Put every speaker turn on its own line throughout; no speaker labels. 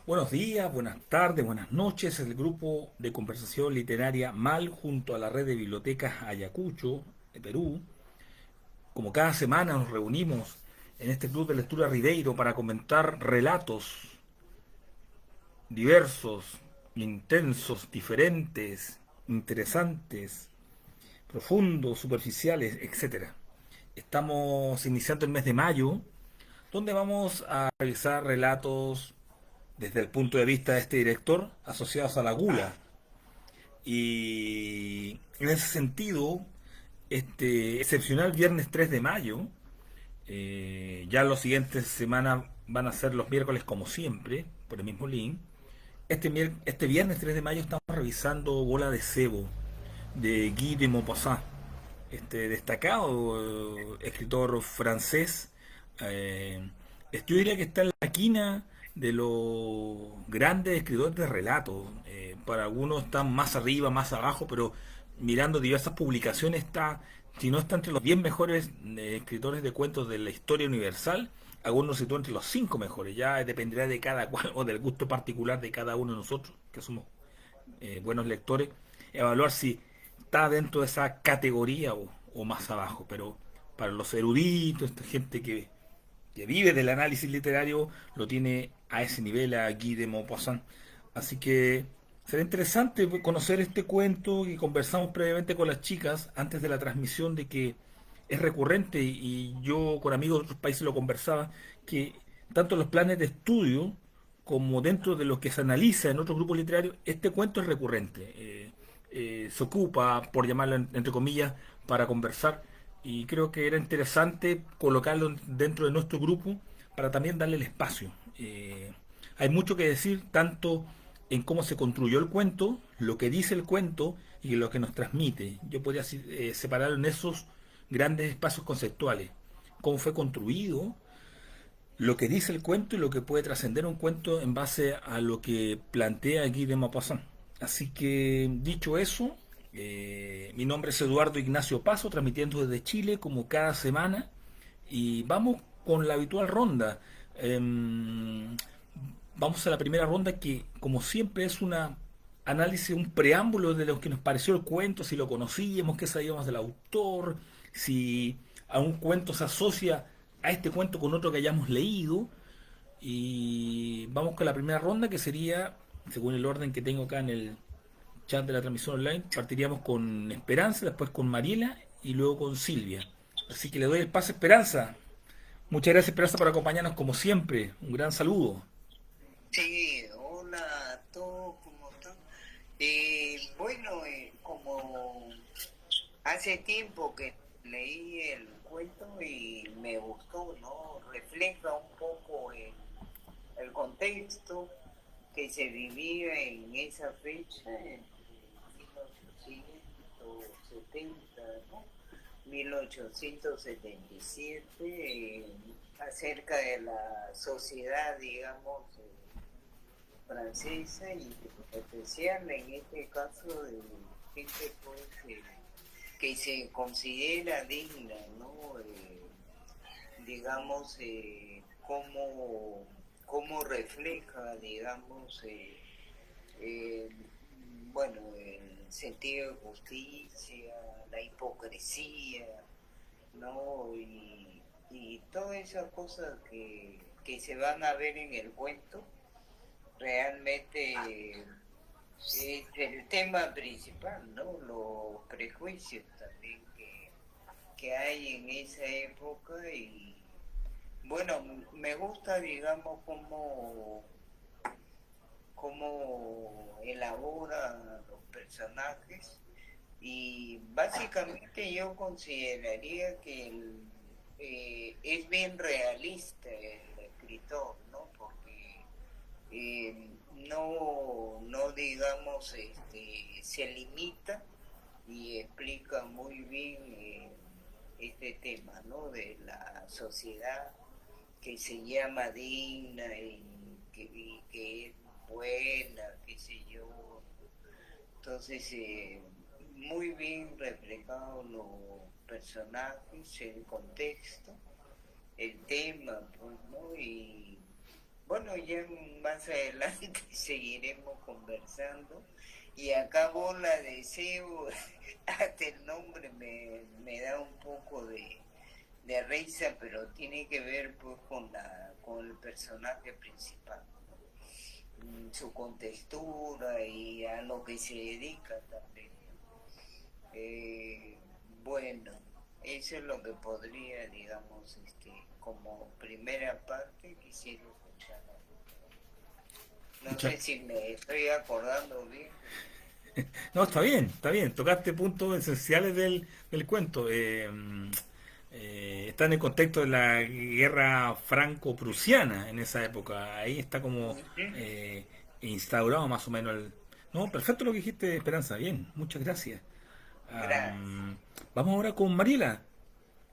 Buenos días, buenas tardes, buenas noches. El grupo de conversación literaria MAL junto a la red de bibliotecas Ayacucho de Perú. Como cada semana nos reunimos en este club de lectura Ribeiro para comentar relatos diversos, intensos, diferentes, interesantes, profundos, superficiales, etcétera. Estamos iniciando el mes de mayo, donde vamos a revisar relatos desde el punto de vista de este director asociados a la gula. Y en ese sentido, este excepcional viernes 3 de mayo, ya los siguientes semanas van a ser los miércoles como siempre, por el mismo link. Este viernes 3 de mayo estamos revisando Bola de Cebo de Guy de Maupassant, este destacado escritor francés. eh, yo diría que está en la quina de los grandes escritores de relatos. Para algunos están más arriba, más abajo, pero mirando diversas publicaciones está, si no está entre los 10 mejores escritores de cuentos de la historia universal, algunos sitúan entre los 5 mejores. Ya dependerá de cada cual o del gusto particular de cada uno de nosotros, que somos buenos lectores, evaluar si está dentro de esa categoría o más abajo. Pero para los eruditos, esta gente que vive del análisis literario, lo tiene a ese nivel a Guy de Maupassant. Así que será interesante conocer este cuento que conversamos previamente con las chicas antes de la transmisión de que es recurrente y yo con amigos de otros países lo conversaba, que tanto en los planes de estudio como dentro de lo que se analiza en otros grupos literarios, este cuento es recurrente. Se ocupa, por llamarlo entre comillas, para conversar y creo que era interesante colocarlo dentro de nuestro grupo para también darle el espacio. Hay mucho que decir, tanto en cómo se construyó el cuento, lo que dice el cuento y lo que nos transmite. Yo podría separarlo en esos grandes espacios conceptuales. Cómo fue construido, lo que dice el cuento y lo que puede trascender un cuento en base a lo que plantea Guy de Maupassant. Así que, dicho eso, mi nombre es Eduardo Ignacio Paso, transmitiendo desde Chile como cada semana. Y vamos con la habitual ronda. Vamos a la primera ronda que, como siempre, es una análisis, un preámbulo de lo que nos pareció el cuento, si lo conocíamos, qué sabíamos del autor, si a un cuento se asocia a este cuento con otro que hayamos leído. Y vamos con la primera ronda que sería, según el orden que tengo acá en el chat de la transmisión online, partiríamos con Esperanza, después con Mariela y luego con Silvia. Así que le doy el paso a Esperanza. Muchas gracias Esperanza por acompañarnos como siempre. Un gran saludo.
Sí, hola a todos, ¿cómo están? Bueno, como hace tiempo que leí el cuento y me gustó, ¿no? Refleja un poco el contexto que se vivía en esa fecha, en 1870, ¿no? 1877, acerca de la sociedad, digamos, francesa y especial en este caso de gente pues, que se considera digna, ¿no? Digamos, cómo refleja, digamos, eh, bueno, el sentido de justicia, la hipocresía, ¿no? Y todas esas cosas que se van a ver en el cuento realmente es el tema principal, ¿no? Los prejuicios también que hay en esa época y bueno, me gusta, digamos, cómo elabora los personajes y básicamente yo consideraría que es bien realista el escritor, ¿no? Porque no digamos, se limita y explica muy bien este tema, ¿no? De la sociedad que se llama digna y que es buena, qué sé yo. Entonces, muy bien reflejados los personajes, el contexto, el tema, pues, ¿no? Bueno, ya más adelante seguiremos conversando. Y acá Bola Deseo, hasta el nombre me da un poco de risa, pero tiene que ver pues con el personaje principal, su contextura y a lo que se dedica también. Eh, bueno, eso es lo que podría, digamos, como primera parte quisiera escuchar. No
Muchas-
sé si me estoy acordando bien.
No, está bien. Tocaste puntos esenciales del cuento. Está en el contexto de la guerra franco-prusiana en esa época. Ahí está como
Ujú.
instaurado más o menos el... No, perfecto lo que dijiste, Esperanza. Bien, muchas gracias.
Gracias.
Am, Vamos ahora con Mariela.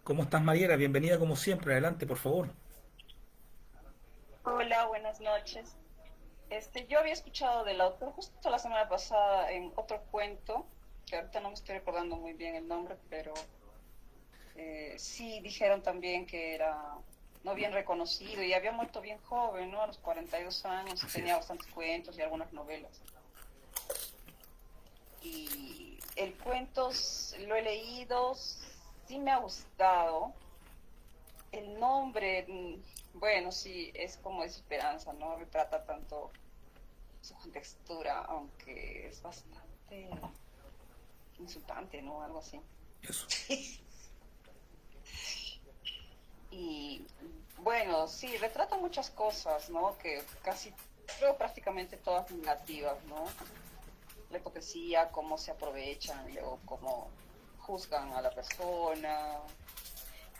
¿Cómo estás, Mariela? Bienvenida como siempre. Adelante, por favor.
Hola, buenas noches. Yo había escuchado del autor justo la semana pasada en otro cuento, que ahorita no me estoy recordando muy bien el nombre, pero sí dijeron también que era no bien reconocido y había muerto bien joven, ¿no? A los 42 años, y
Así
tenía
es.
bastantes cuentos y algunas novelas. Y el cuento lo he leído, sí me ha gustado. El nombre, bueno, sí, es como Esperanza, ¿no? Retrata tanto su contextura, aunque es bastante insultante, ¿no? Algo así.
Eso.
Y bueno, sí, retrata muchas cosas, ¿no? Que casi, creo prácticamente todas negativas, ¿no? La hipocresía, cómo se aprovechan, luego cómo juzgan a la persona.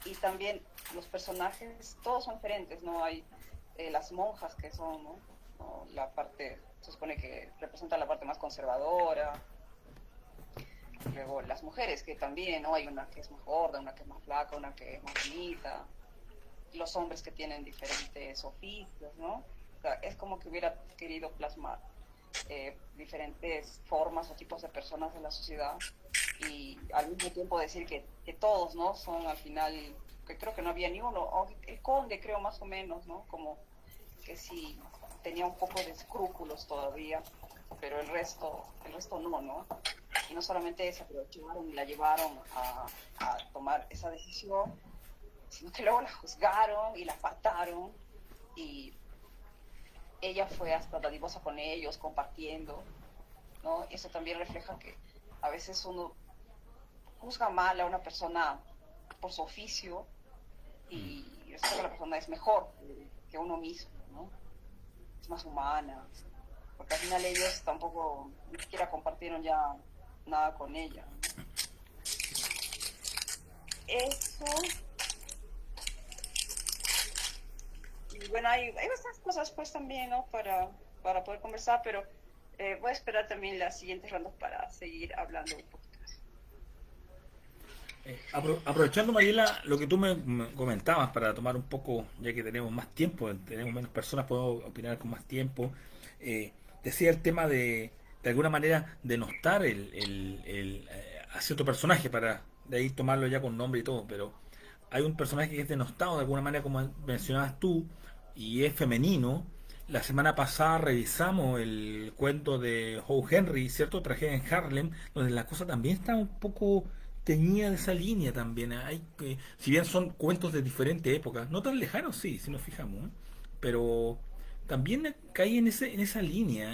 Y también los personajes, todos son diferentes, ¿no? Hay las monjas que son, ¿no? ¿No? La parte, se supone que representa la parte más conservadora. Luego las mujeres que también, ¿no? Hay una que es más gorda, una que es más flaca, una que es más bonita. Los hombres que tienen diferentes oficios, ¿no? O sea, es como que hubiera querido plasmar diferentes formas o tipos de personas de la sociedad y al mismo tiempo decir que todos, ¿no? Son al final, que creo que no había ni uno, o el conde creo más o menos, ¿no? Como que sí tenía un poco de escrúpulos todavía, pero el resto no, ¿no? Y no solamente se aprovecharon y la llevaron a tomar esa decisión, sino que luego la juzgaron y la apartaron y ella fue hasta dadivosa con ellos, compartiendo, ¿no? Eso también refleja que a veces uno juzga mal a una persona por su oficio y resulta que la persona es mejor que uno mismo, ¿no? Es más humana, porque al final ellos tampoco ni siquiera compartieron ya nada con ella, ¿no? Eso, y bueno, hay bastantes cosas pues también, ¿no? Para poder conversar, pero voy a esperar también las siguientes rondas para seguir hablando un poquito.
Aprovechando, Mariela, lo que tú me comentabas para tomar un poco, ya que tenemos más tiempo, tenemos menos personas, podemos opinar con más tiempo. Decía el tema de alguna manera, denostar a cierto personaje para de ahí tomarlo ya con nombre y todo, pero hay un personaje que es denostado de alguna manera, como mencionabas tú, y es femenino. La semana pasada revisamos el cuento de Howe Henry, ¿cierto? Tragedia en Harlem, donde la cosa también está un poco teñida de esa línea también. Hay que, si bien son cuentos de diferentes épocas, no tan lejanos, sí, si nos fijamos, ¿eh? Pero también cae en esa línea,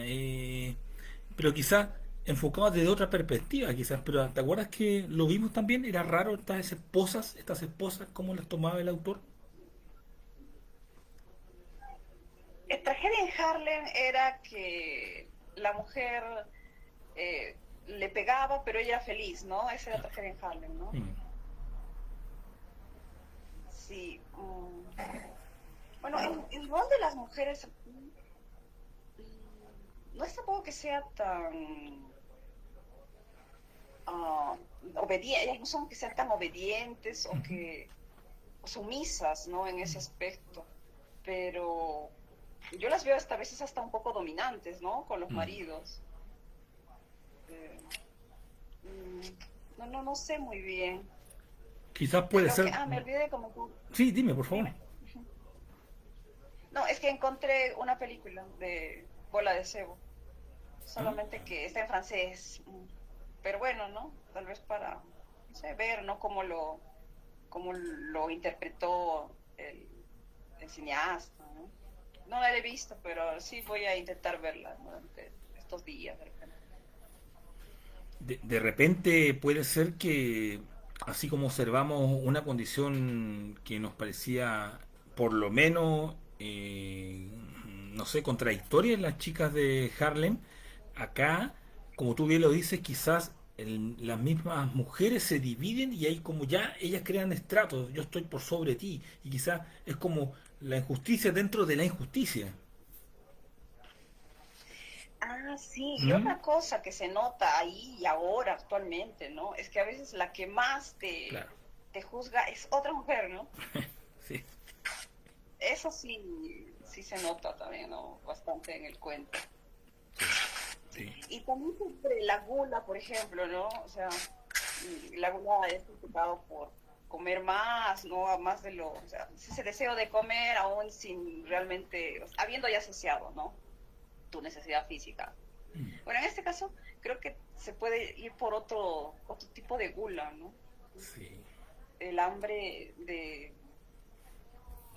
pero quizás enfocado desde otra perspectiva, quizás. Pero ¿te acuerdas que lo vimos también? Era raro estas esposas, cómo las tomaba el autor.
El tragedia en Harlem era que la mujer le pegaba, pero ella era feliz, ¿no? Esa era tragedia en Harlem, ¿no?
Mm.
Sí. Bueno, el rol de las mujeres no es tampoco que sea tan obedientes, no son que sean tan obedientes o que o sumisas, ¿no? En ese aspecto, pero yo las veo hasta a veces hasta un poco dominantes, ¿no? Con los
Mm.
maridos. Eh, mm, no sé muy bien.
Quizás
Y
puede
lo que,
ser.
me olvidé de comentar.
Sí, dime, por favor.
Dime. No, es que encontré una película de Bola de Cebo,
¿Ah?
solamente que está en francés. Pero bueno, ¿no? Tal vez para, no sé, ver, ¿no? Cómo lo interpretó el cineasta, ¿no? No la he visto, pero sí voy a intentar verla durante estos días, de repente.
De repente puede ser que, así como observamos una condición que nos parecía, por lo menos, no sé, contradictoria en las chicas de Harlem, acá, como tú bien lo dices, quizás las mismas mujeres se dividen y ahí como ya ellas crean estratos, yo estoy por sobre ti, y quizás es como la injusticia dentro de la injusticia.
Ah, sí, y
¿Mm?
otra cosa que se nota ahí y ahora actualmente, ¿no? Es que a veces la que más
Claro,
te juzga es otra mujer, ¿no?
sí,
Eso sí, sí se nota también, ¿no? Bastante en el cuento.
sí, sí.
Y también sobre la gula, por ejemplo, ¿no? O sea, la gula es criticado por comer más, ¿no? Más de lo, o sea, ese deseo de comer aún sin realmente, o sea, habiendo ya saciado, ¿no? Tu necesidad física. Bueno, en este caso creo que se puede ir por otro tipo de gula, ¿no?
Sí.
El hambre de,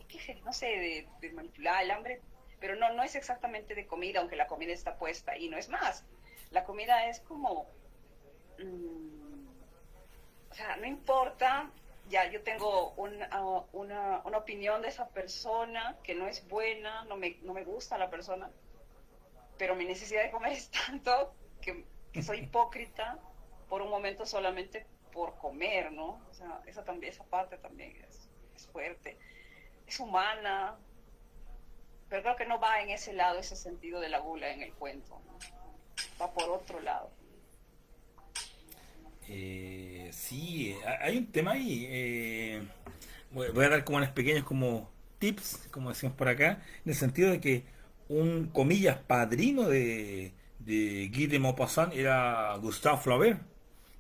qué sé, no sé, de manipular el hambre, pero no, no es exactamente de comida, aunque la comida está puesta y no es más. La comida es como, mmm, o sea, no importa, ya yo tengo una opinión de esa persona que no es buena, no me gusta la persona, pero mi necesidad de comer es tanto que soy hipócrita por un momento solamente por comer, ¿no? O sea, esa, también, esa parte también es fuerte, es humana, pero creo que no va en ese lado, ese sentido de la gula en el cuento, ¿no? Va por otro lado.
Sí, hay un tema ahí. Voy a dar como unos pequeños como tips, como decimos por acá, en el sentido de que un, comillas, padrino de Guy de Maupassant era Gustave Flaubert.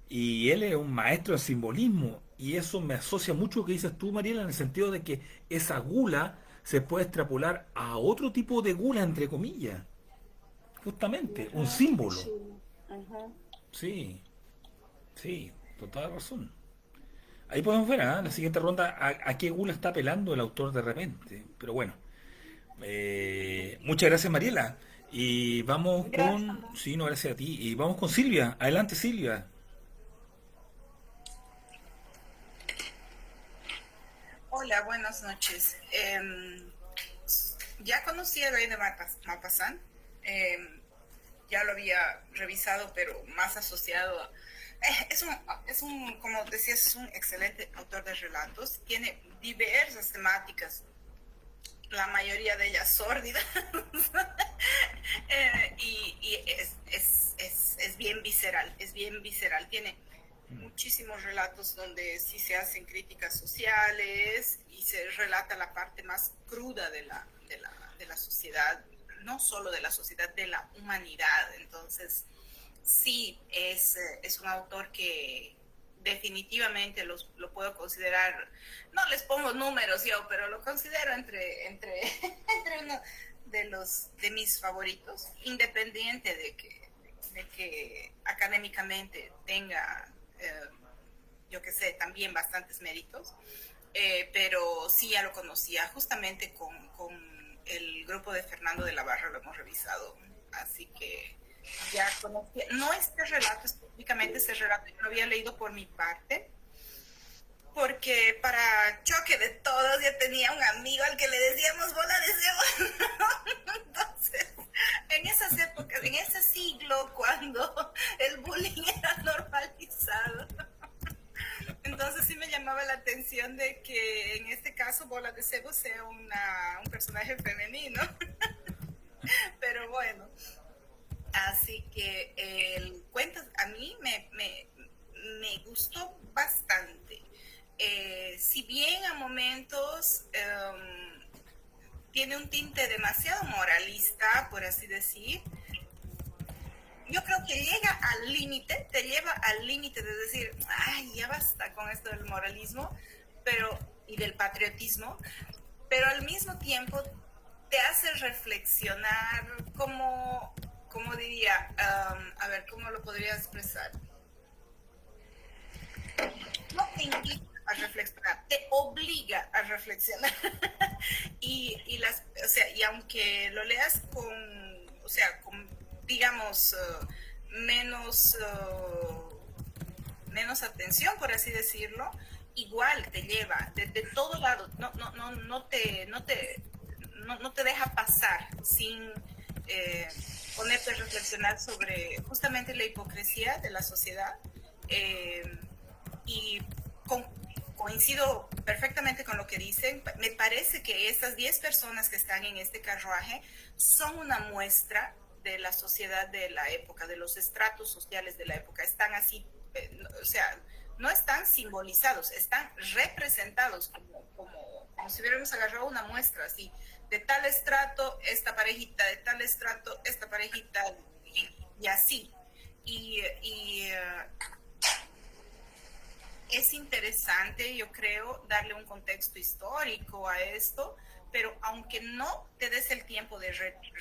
Y él es un maestro del simbolismo. Y eso me asocia mucho a lo que dices tú, Mariela, en el sentido de que esa gula se puede extrapolar a otro tipo de gula, entre comillas. Justamente, un
Ajá,
símbolo.
sí. Ajá.
Sí, sí, total razón. Ahí podemos ver, ¿ah? La siguiente ronda a qué gula está apelando el autor de repente. Pero bueno, muchas gracias, Mariela. Y vamos
Gracias.
con... Sí, no, gracias a ti. Y vamos con Silvia. Adelante, Silvia.
Hola, buenas noches. Ya conocí a Guy de Maupassant. Ya lo había revisado, pero más asociado a... como decías, es un excelente autor de relatos. Tiene diversas temáticas, la mayoría de ellas sórdidas. Es bien visceral, es bien visceral. Tiene muchísimos relatos donde sí se hacen críticas sociales y se relata la parte más cruda de la sociedad, no solo de la sociedad, de la humanidad. Entonces, sí, es un autor que definitivamente lo puedo considerar, no les pongo números yo, pero lo considero entre uno de mis favoritos, independiente de que académicamente tenga, yo que sé, también bastantes méritos, pero sí ya lo conocía, justamente con el grupo de Fernando de la Barra lo hemos revisado, así que ya conocía, no este relato específicamente, este relato yo lo había leído por mi parte, porque para choque de todos yo tenía un amigo al que le decíamos bola de cebo. Entonces, en esas épocas, en ese siglo, cuando el bullying era normalizado, entonces sí me llamaba la atención de que en este caso bola de cebo sea un personaje femenino. Pero bueno, así que el cuento a mí me gustó bastante. Si bien a momentos tiene un tinte demasiado moralista, por así decir, yo creo que llega al límite, te lleva al límite de decir, ay, ya basta con esto del moralismo pero y del patriotismo, pero al mismo tiempo te hace reflexionar, como diría, a ver, ¿cómo lo podría expresar? No te invita a reflexionar, te obliga a reflexionar. Y aunque lo leas con digamos, menos, menos atención, por así decirlo, igual te lleva de todo lado, no te deja pasar sin ponerte a reflexionar sobre justamente la hipocresía de la sociedad. Y con, coincido perfectamente con lo que dicen. Me parece que estas 10 personas que están en este carruaje son una muestra de la sociedad de la época, de los estratos sociales de la época. Están así, o sea, no están simbolizados, están representados como si hubiéramos agarrado una muestra así, de tal estrato, esta parejita, de tal estrato, esta parejita, y así. Es interesante, yo creo, darle un contexto histórico a esto, pero aunque no te des el tiempo de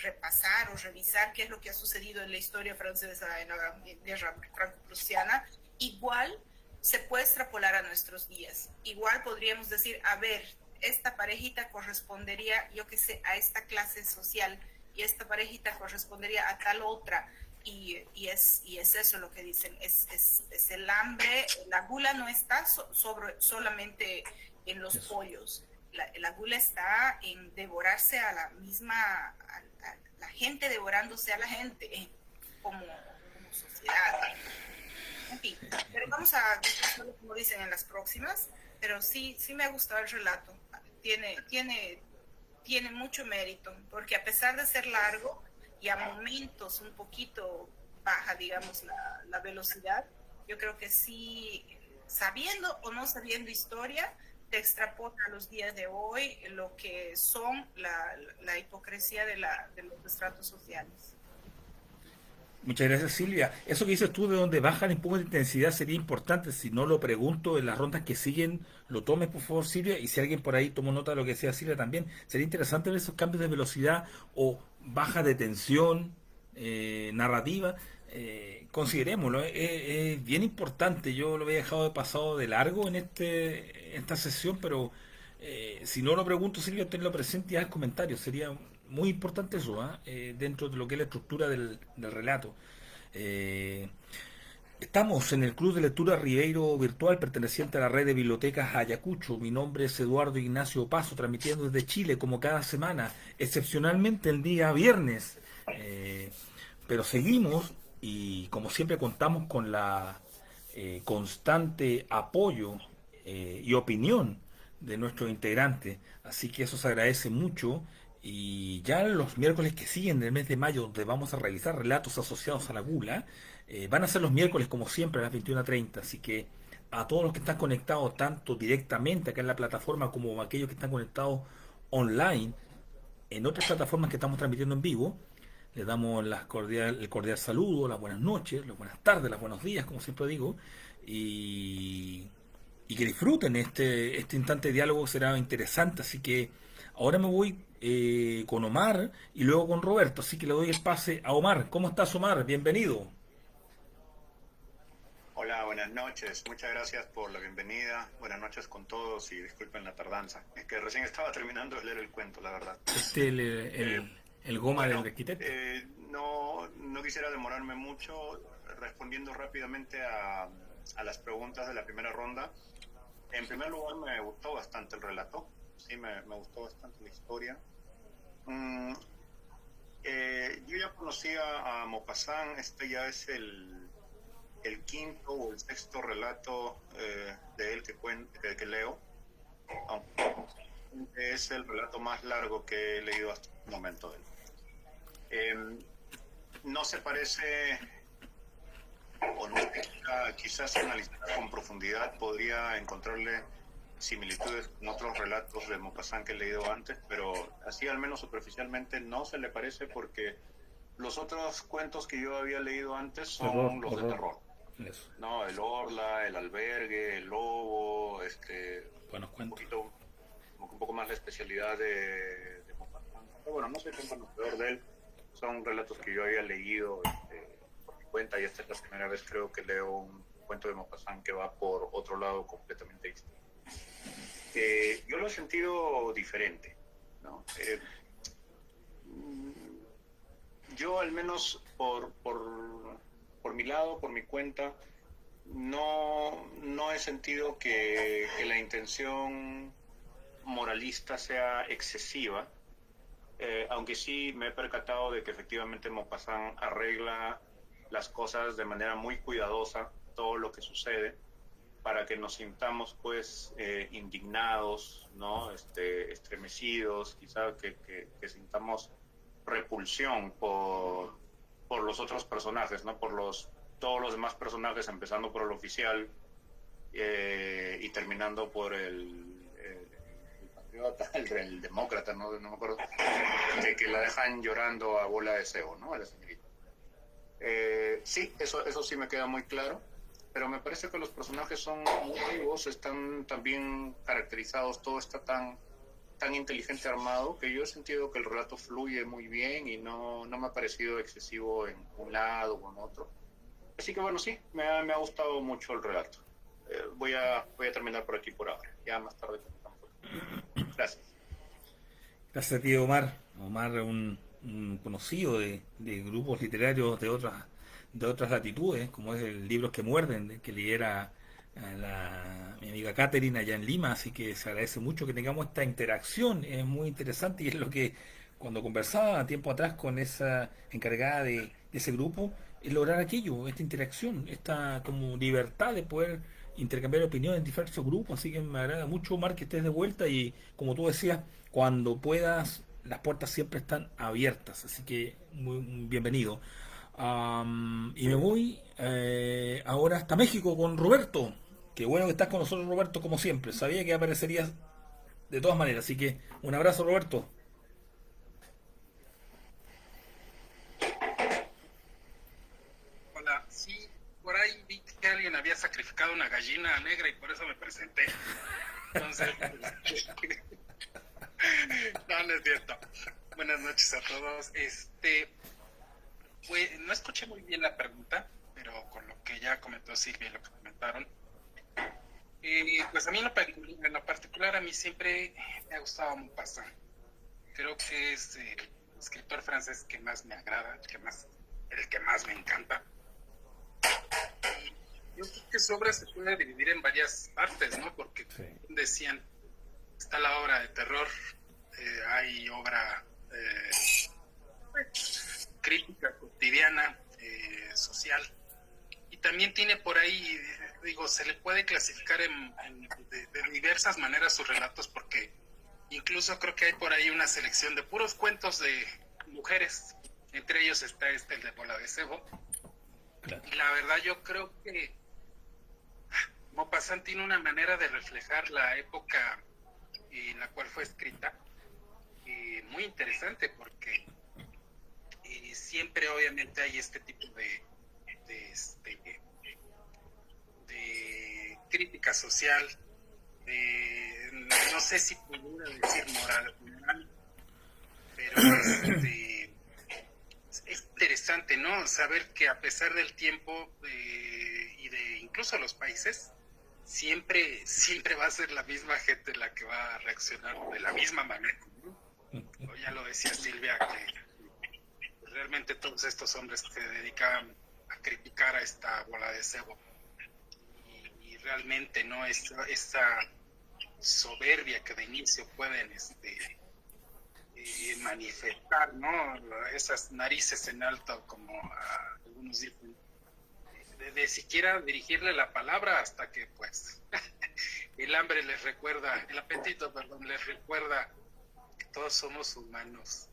repasar o revisar qué es lo que ha sucedido en la historia francesa en la guerra franco-prusiana, igual se puede extrapolar a nuestros días. Igual podríamos decir, a ver, esta parejita correspondería, yo qué sé, a esta clase social, y esta parejita correspondería a tal otra. Y es eso lo que dicen, es el hambre. La gula no está solamente en los pollos, la gula está en devorarse a la misma, a la gente devorándose a la gente, como sociedad. En fin, pero vamos a discutirlo como dicen en las próximas, pero sí me ha gustado el relato, tiene mucho mérito, porque a pesar de ser largo, y a momentos un poquito baja, digamos, la velocidad, yo creo que sí, sabiendo o no sabiendo historia, te extrapola a los días de hoy lo que son la hipocresía de los estratos sociales.
Muchas gracias, Silvia. Eso que dices tú de donde bajan un poco de intensidad sería importante. Si no lo pregunto en las rondas que siguen, lo tomes por favor, Silvia. Y si alguien por ahí tomó nota de lo que decía Silvia también, sería interesante ver esos cambios de velocidad o baja de tensión narrativa. Considerémoslo, es bien importante. Yo lo había dejado de pasado de largo en esta sesión, pero si no lo pregunto, Silvia, tenlo presente y haz comentarios. Sería muy importante eso, dentro de lo que es la estructura del relato. Eh, Estamos en el Club de Lectura Ribeiro Virtual, perteneciente a la red de bibliotecas Ayacucho. Mi nombre es Eduardo Ignacio Paso, transmitiendo desde Chile como cada semana, excepcionalmente el día viernes. Pero seguimos y como siempre contamos con la constante apoyo y opinión de nuestros integrantes. Así que eso se agradece mucho. Y ya los miércoles que siguen del mes de mayo, donde vamos a realizar relatos asociados a la gula, van a ser los miércoles como siempre a las 21:30. Así que a todos los que están conectados, tanto directamente acá en la plataforma como a aquellos que están conectados online en otras plataformas que estamos transmitiendo en vivo, les damos el cordial saludo, las buenas noches, las buenas tardes, los buenos días, como siempre digo, y que disfruten este instante de diálogo, será interesante. Así que ahora me voy con Omar y luego con Roberto, así que le doy el pase a Omar. ¿Cómo estás, Omar? Bienvenido.
Hola, buenas noches. Muchas gracias por la bienvenida. Buenas noches con todos y disculpen la tardanza. Es que recién estaba terminando de leer el cuento, la verdad.
El goma del arquitecto.
No quisiera demorarme mucho respondiendo rápidamente a las preguntas de la primera ronda. En primer lugar, me gustó bastante el relato. Sí, me gustó bastante la historia. Yo ya conocía a Maupassant. Este ya es el quinto o el sexto relato de él que leo, aunque es el relato más largo que he leído hasta el momento de él. No se parece, o no quizás analizar con profundidad podría encontrarle similitudes con otros relatos de Maupassant que he leído antes, pero así al menos superficialmente no se le parece, porque los otros cuentos que yo había leído antes son los de terror. Eso. No, el Orla, el Albergue, el Lobo,
buenos cuentos.
Un poco más la especialidad de Maupassant. Pero bueno, no soy tan conocedor de él. Son relatos que yo había leído por mi cuenta, y esta es la primera vez creo que leo un cuento de Maupassant que va por otro lado completamente distinto. Yo lo he sentido diferente, ¿no? Yo al menos por mi lado, por mi cuenta, no he sentido que la intención moralista sea excesiva, aunque sí me he percatado de que efectivamente Maupassant arregla las cosas de manera muy cuidadosa, todo lo que sucede, para que nos sintamos pues indignados, ¿no? Estremecidos, quizá que sintamos repulsión por los otros personajes, ¿no? Todos los demás personajes, empezando por el oficial y terminando por el patriota, el demócrata, no me acuerdo, que la dejan llorando a bola de cebo, ¿no? A la señorita. Sí, eso sí me queda muy claro, pero me parece que los personajes son muy vivos, están tan bien caracterizados, todo está tan inteligente armado, que yo he sentido que el relato fluye muy bien y no me ha parecido excesivo en un lado o en otro. Así que bueno, sí, me ha gustado mucho el relato. Voy a terminar por aquí por ahora. Ya más tarde comentamos. Gracias.
Gracias a ti, Omar. Omar es un conocido de grupos literarios de otras latitudes, como es el Libros que Muerden, que lidera mi amiga Catherine allá en Lima, así que se agradece mucho que tengamos esta interacción, es muy interesante y es lo que cuando conversaba tiempo atrás con esa encargada de ese grupo, es lograr aquello, esta interacción, esta como libertad de poder intercambiar opiniones en diversos grupos, así que me agrada mucho, Omar, que estés de vuelta y como tú decías, cuando puedas, las puertas siempre están abiertas, así que muy bienvenido. Y me voy ahora hasta México con Roberto. Qué bueno que estás con nosotros, Roberto, como siempre. Sabía que aparecerías de todas maneras. Así que un abrazo, Roberto.
Hola, sí, por ahí vi que alguien había sacrificado una gallina negra y por eso me presenté. Entonces, no es cierto. Buenas noches a todos. No escuché muy bien la pregunta, pero con lo que ya comentó Silvia y lo que comentaron, pues a mí en lo particular a mí siempre me ha gustado Maupassant. Creo que es el escritor francés que más me agrada, el que más me encanta. Y yo creo que su obra se puede dividir en varias partes, ¿no? Porque
Sí.
decían, está la obra de terror, hay obra crítica cotidiana, social, y también tiene por ahí, digo, se le puede clasificar de diversas maneras sus relatos, porque incluso creo que hay por ahí una selección de puros cuentos de mujeres, entre ellos está el de Bola de Cebo.
Claro.
Y la verdad yo creo que Maupassant tiene una manera de reflejar la época en la cual fue escrita, muy interesante, porque siempre obviamente hay este tipo de crítica social, no sé si pudiera decir moral, pero es interesante, ¿no? Saber que a pesar del tiempo y de incluso los países, siempre va a ser la misma gente la que va a reaccionar de la misma manera, ¿no? Ya lo decía Silvia, que realmente todos estos hombres se dedicaban a criticar a esta Bola de Cebo, y realmente no esa soberbia que de inicio pueden manifestar, ¿no? Esas narices en alto, como algunos dicen, de siquiera dirigirle la palabra, hasta que pues el apetito les recuerda que todos somos humanos.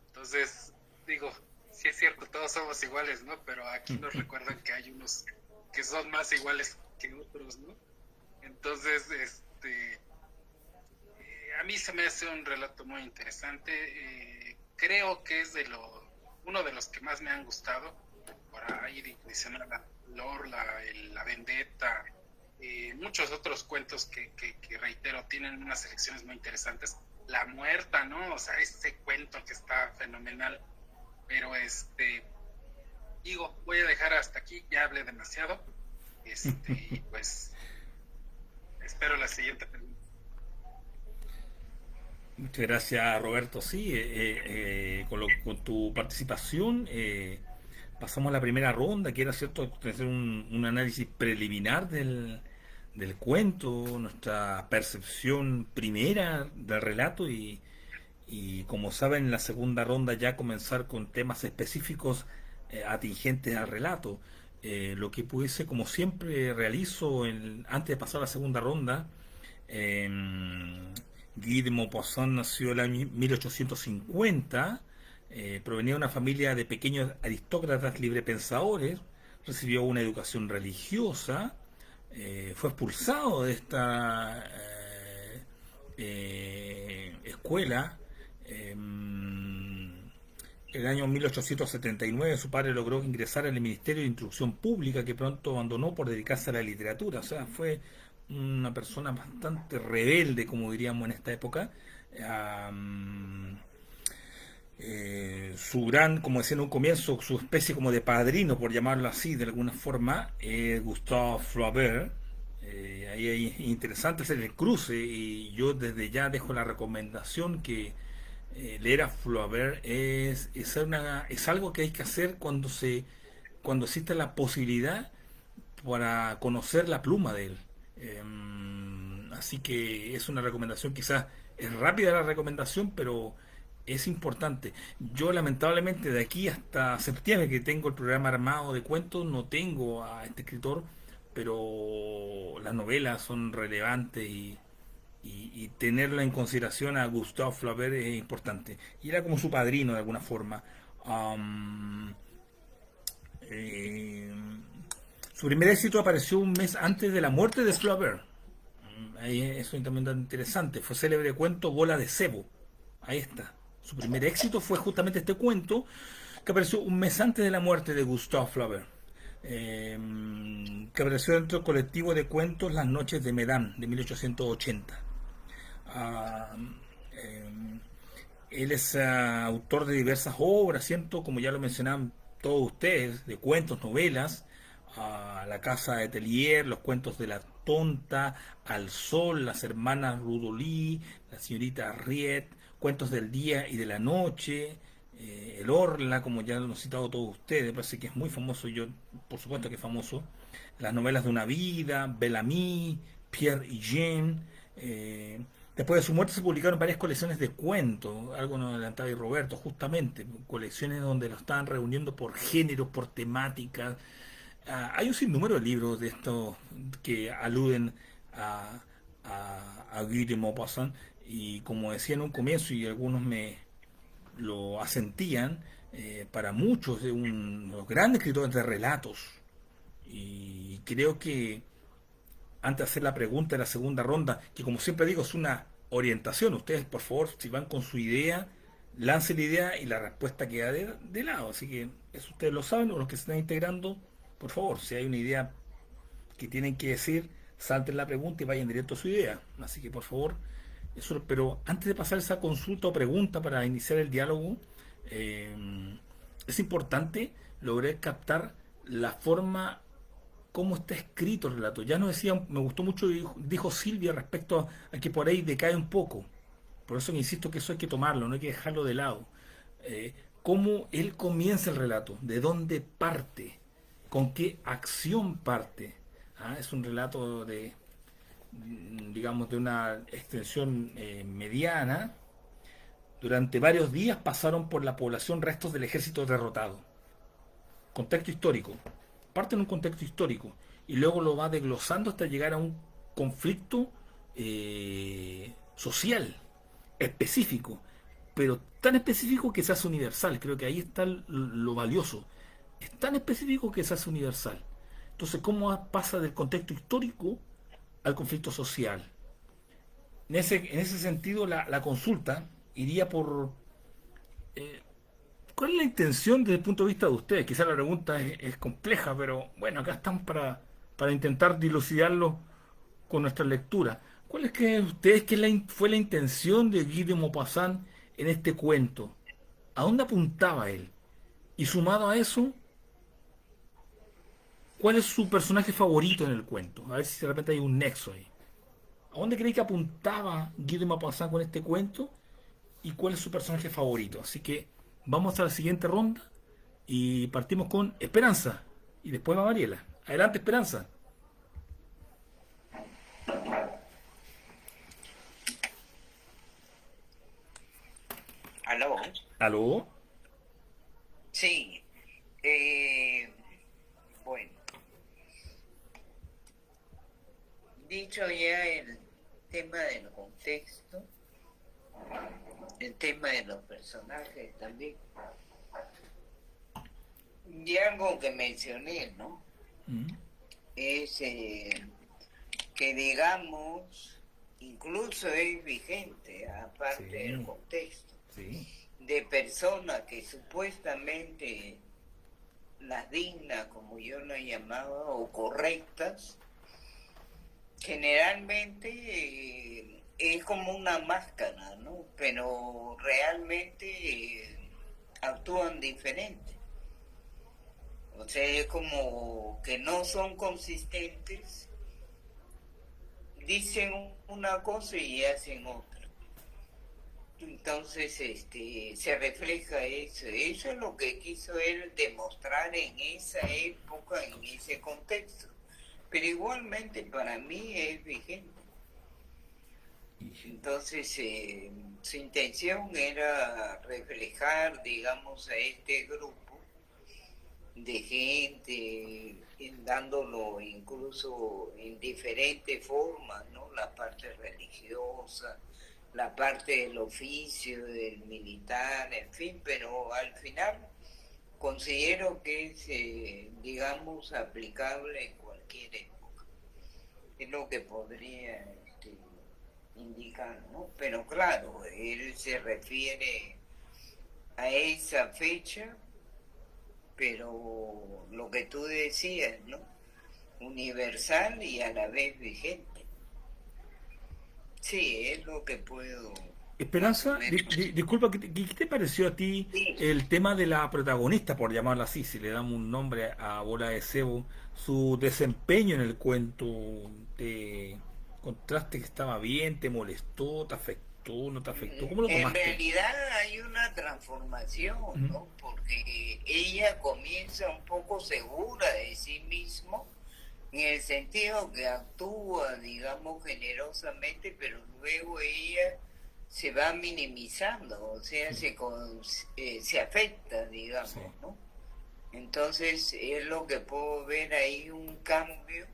Entonces, digo, sí es cierto, todos somos iguales, ¿no? Pero aquí nos recuerdan que hay unos que son más iguales que otros, ¿no? Entonces, a mí se me hace un relato muy interesante. Creo que es uno de los que más me han gustado. Por ahí dicen la Lor, la Vendetta, muchos otros cuentos que reitero, tienen unas selecciones muy interesantes. La Muerta, ¿no? O sea, ese cuento que está fenomenal. Pero digo, voy a dejar hasta aquí, ya hablé demasiado. Y pues espero la siguiente pregunta.
Muchas gracias, Roberto. Sí, con tu participación pasamos a la primera ronda, que era cierto hacer un análisis preliminar del cuento, nuestra percepción primera del relato y como saben, en la segunda ronda ya comenzar con temas específicos atingentes al relato. Lo que pudiese, como siempre realizo antes de pasar a la segunda ronda, eh, Guy de Maupassant nació en el año 1850, provenía de una familia de pequeños aristócratas librepensadores, recibió una educación religiosa, fue expulsado de esta escuela. En el año 1879 su padre logró ingresar en el Ministerio de Instrucción Pública, que pronto abandonó por dedicarse a la literatura. O sea, fue una persona bastante rebelde, como diríamos en esta época. Su gran, como decía en un comienzo, su especie como de padrino, por llamarlo así, de alguna forma, Gustave Flaubert. Ahí es interesante hacer el cruce y yo desde ya dejo la recomendación que leer a Flaubert es algo que hay que hacer cuando existe la posibilidad para conocer la pluma de él. Así que es una recomendación, quizás es rápida la recomendación, pero es importante. Yo lamentablemente de aquí hasta septiembre, que tengo el programa armado de cuentos, no tengo a este escritor, pero las novelas son relevantes y tenerla en consideración a Gustave Flaubert es importante. Y era como su padrino de alguna forma. Um, eh, Su primer éxito apareció un mes antes de la muerte de Flaubert. Ahí eso es también tan interesante. Fue célebre cuento Bola de Cebo. Ahí está. Su primer éxito fue justamente este cuento que apareció un mes antes de la muerte de Gustave Flaubert. Que apareció dentro del colectivo de cuentos Las Noches de Medan de 1880. Ah, eh, Él es autor de diversas obras, ¿cierto? Como ya lo mencionaban todos ustedes, de cuentos, novelas, La Casa de Tellier, Los Cuentos de la Tonta, Al Sol, Las Hermanas Rudolí, La Señorita Harriet, Cuentos del Día y de la Noche, El Orla, como ya lo han citado todos ustedes, parece que es muy famoso, yo por supuesto que es famoso, Las Novelas de una Vida, Bellamy, Pierre y Jean. Después de su muerte se publicaron varias colecciones de cuentos, algo nos adelantaba y Roberto, justamente, colecciones donde lo estaban reuniendo por géneros, por temáticas. Hay un sinnúmero de libros de estos que aluden a Guy de Maupassant y como decía en un comienzo y algunos me lo asentían, para muchos de los grandes escritores de relatos. Y creo que antes de hacer la pregunta de la segunda ronda, que como siempre digo es una orientación, ustedes por favor si van con su idea, lancen la idea y la respuesta queda de lado, así que eso ustedes lo saben, o los que se están integrando, por favor, si hay una idea que tienen que decir, salten la pregunta y vayan directo a su idea, así que por favor, eso. Pero antes de pasar esa consulta o pregunta para iniciar el diálogo, es importante lograr captar la forma cómo está escrito el relato. Ya nos decía, me gustó mucho, dijo Silvia respecto a que por ahí decae un poco. Por eso insisto que eso hay que tomarlo, no hay que dejarlo de lado. Cómo él comienza el relato, de dónde parte, con qué acción parte. Es un relato digamos, de una extensión mediana. Durante varios días pasaron por la población restos del ejército derrotado. Contexto histórico. Parte en un contexto histórico y luego lo va desglosando hasta llegar a un conflicto social específico, pero tan específico que se hace universal. Creo que ahí está lo valioso. Es tan específico que se hace universal. Entonces, ¿cómo pasa del contexto histórico al conflicto social? En ese sentido, la consulta iría por... ¿cuál es la intención desde el punto de vista de ustedes? Quizás la pregunta es compleja, pero bueno, acá estamos para intentar dilucidarlo con nuestra lectura. ¿Cuál es que ustedes que fue la intención de Guy de Maupassant en este cuento? ¿A dónde apuntaba él? Y sumado a eso, ¿cuál es su personaje favorito en el cuento? A ver si de repente hay un nexo ahí. ¿A dónde cree que apuntaba Guy de Maupassant con este cuento? ¿Y cuál es su personaje favorito? Así que vamos a la siguiente ronda y partimos con Esperanza. Y después va Mariela. Adelante, Esperanza.
¿Aló?
¿Aló?
Sí. Bueno, dicho ya el tema del contexto, el tema de los personajes también, y algo que mencioné, ¿no?
Mm,
Es que digamos, incluso es vigente, aparte del
sí,
contexto,
sí.
de personas que supuestamente las dignas, como yo las llamaba, o correctas, generalmente es como una máscara, ¿no? Pero realmente actúan diferente. O sea, es como que no son consistentes, dicen una cosa y hacen otra. Entonces, se refleja eso. Eso es lo que quiso él demostrar en esa época, en ese contexto. Pero igualmente para mí es vigente. Entonces, su intención era reflejar, digamos, a este grupo de gente, dándolo incluso en diferentes formas, ¿no? La parte religiosa, la parte del oficio, del militar, en fin, pero al final considero que es, digamos, aplicable en cualquier época. Es lo que podría indicar, ¿no? Pero claro, él se refiere a esa fecha, pero lo que tú decías, ¿no? Universal y a la vez vigente. Sí, es lo que puedo más o
Esperanza,
menos.
disculpa, ¿qué te pareció a ti
Sí,
el tema de la protagonista, por llamarla así, si le damos un nombre a Bola de Cebo, su desempeño en el cuento? ¿Te contraste que estaba bien? ¿Te molestó? ¿Te afectó? ¿No te afectó? ¿Cómo lo
en
tomaste?
realidad hay una transformación,
Ujú.
¿no? Porque ella comienza un poco segura de sí mismo, en el sentido que actúa, digamos, generosamente, pero luego ella se va minimizando, o sea,
Sí,
se afecta,
sí.
digamos, ¿no? Entonces es lo que puedo ver ahí un cambio,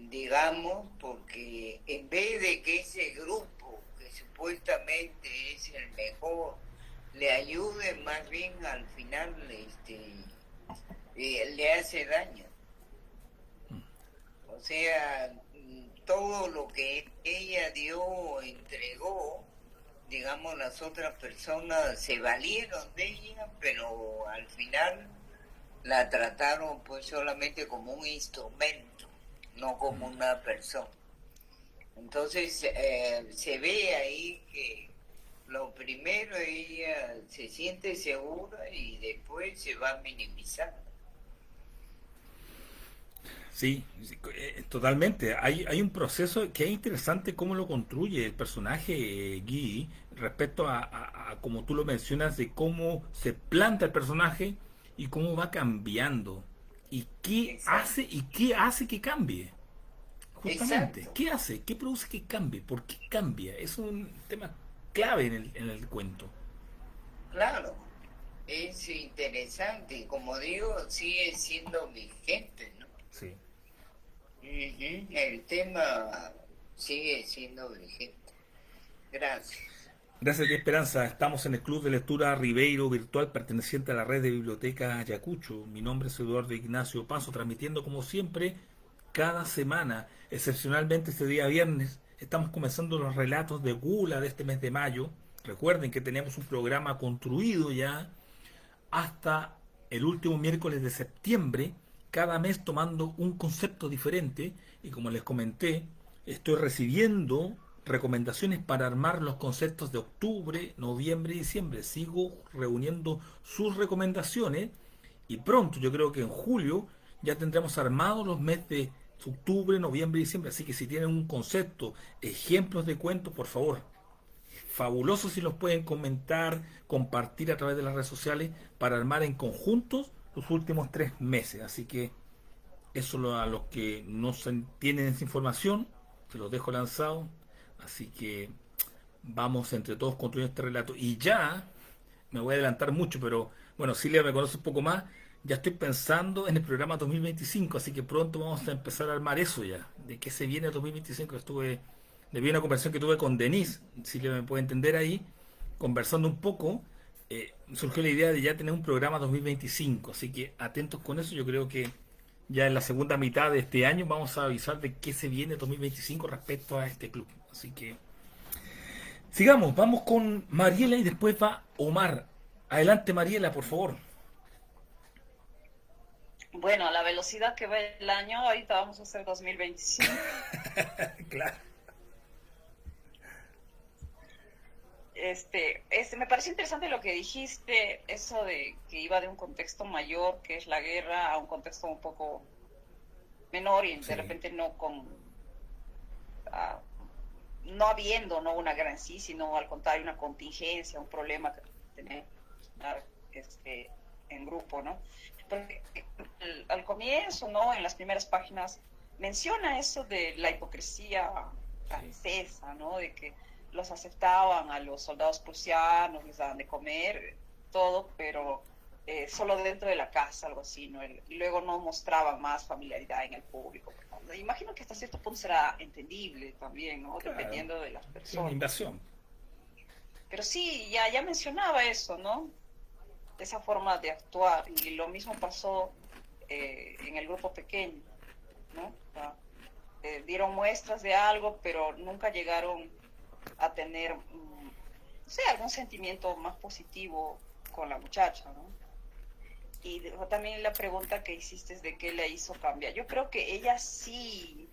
digamos, porque en vez de que ese grupo, que supuestamente es el mejor, le ayude, más bien al final le hace daño. O sea, todo lo que ella dio, entregó, digamos, las otras personas se valieron de ella, pero al final la trataron pues solamente como un instrumento, no como una persona. Entonces se ve ahí que lo primero ella se siente segura y después se va minimizando.
Sí, sí, totalmente. Hay un proceso que es interesante cómo lo construye el personaje Guy respecto a como tú lo mencionas, de cómo se planta el personaje y cómo va cambiando.
Exacto,
Y qué hace que cambie? Justamente,
exacto,
¿qué hace? ¿Qué produce que cambie? ¿Por qué cambia? Es un tema clave en el cuento.
claro. Es interesante y como digo, sigue siendo vigente, ¿no?
Sí.
Ujú, el tema sigue siendo vigente. Gracias.
Gracias, Esperanza. Estamos en el Club de Lectura Ribeiro Virtual, perteneciente a la red de biblioteca Ayacucho. Mi nombre es Eduardo Ignacio Paso, transmitiendo como siempre cada semana. Excepcionalmente este día viernes estamos comenzando los relatos de Gula de este mes de mayo. Recuerden que tenemos un programa construido ya hasta el último miércoles de septiembre, cada mes tomando un concepto diferente. Y como les comenté, estoy recibiendo recomendaciones para armar los conceptos de octubre, noviembre y diciembre. Sigo reuniendo sus recomendaciones y pronto, yo creo que en julio, ya tendremos armados los meses de octubre, noviembre y diciembre. Así que si tienen un concepto, ejemplos de cuentos, por favor, fabuloso si los pueden comentar, compartir a través de las redes sociales para armar en conjuntos los últimos 3 meses. Así que eso a los que no tienen esa información, se los dejo lanzado. Así que vamos entre todos construyendo este relato. Y ya, me voy a adelantar mucho, pero bueno, Silvia me conoce un poco más. Ya estoy pensando en el programa 2025, así que pronto vamos a empezar a armar eso ya. ¿De qué se viene el 2025? Debido a una conversación que tuve con Denise, Silvia me puede entender ahí, conversando un poco, surgió la idea de ya tener un programa 2025. Así que atentos con eso. Yo creo que ya en la segunda mitad de este año vamos a avisar de qué se viene 2025 respecto a este club. Así que sigamos, vamos con Mariela y después va Omar. Adelante Mariela, por favor.
Bueno, a la velocidad que va el año, ahorita vamos a hacer 2025.
Claro.
Me pareció interesante lo que dijiste, eso de que iba de un contexto mayor, que es la guerra, a un contexto un poco menor y
Sí.
de repente ah, no habiendo no una guerra en sí, sino al contrario una contingencia, un problema que tenemos en grupo, ¿no? Porque al comienzo, ¿no? En las primeras páginas menciona eso de la hipocresía francesa, ¿no? De que los aceptaban a los soldados prusianos, les daban de comer, todo, pero solo dentro de la casa, algo así, ¿no? Y luego no mostraban más familiaridad en el público. Imagino que hasta cierto punto será entendible también, ¿no?
Claro.
Dependiendo de las
Es una
personas.
invasión.
Pero sí, ya mencionaba eso, ¿no? Esa forma de actuar. Y lo mismo pasó en el grupo pequeño, ¿no? Dieron muestras de algo, pero nunca llegaron a tener, no sé, algún sentimiento más positivo con la muchacha, ¿no? Y también la pregunta que hiciste es de qué le hizo cambiar. Yo creo que ella sí,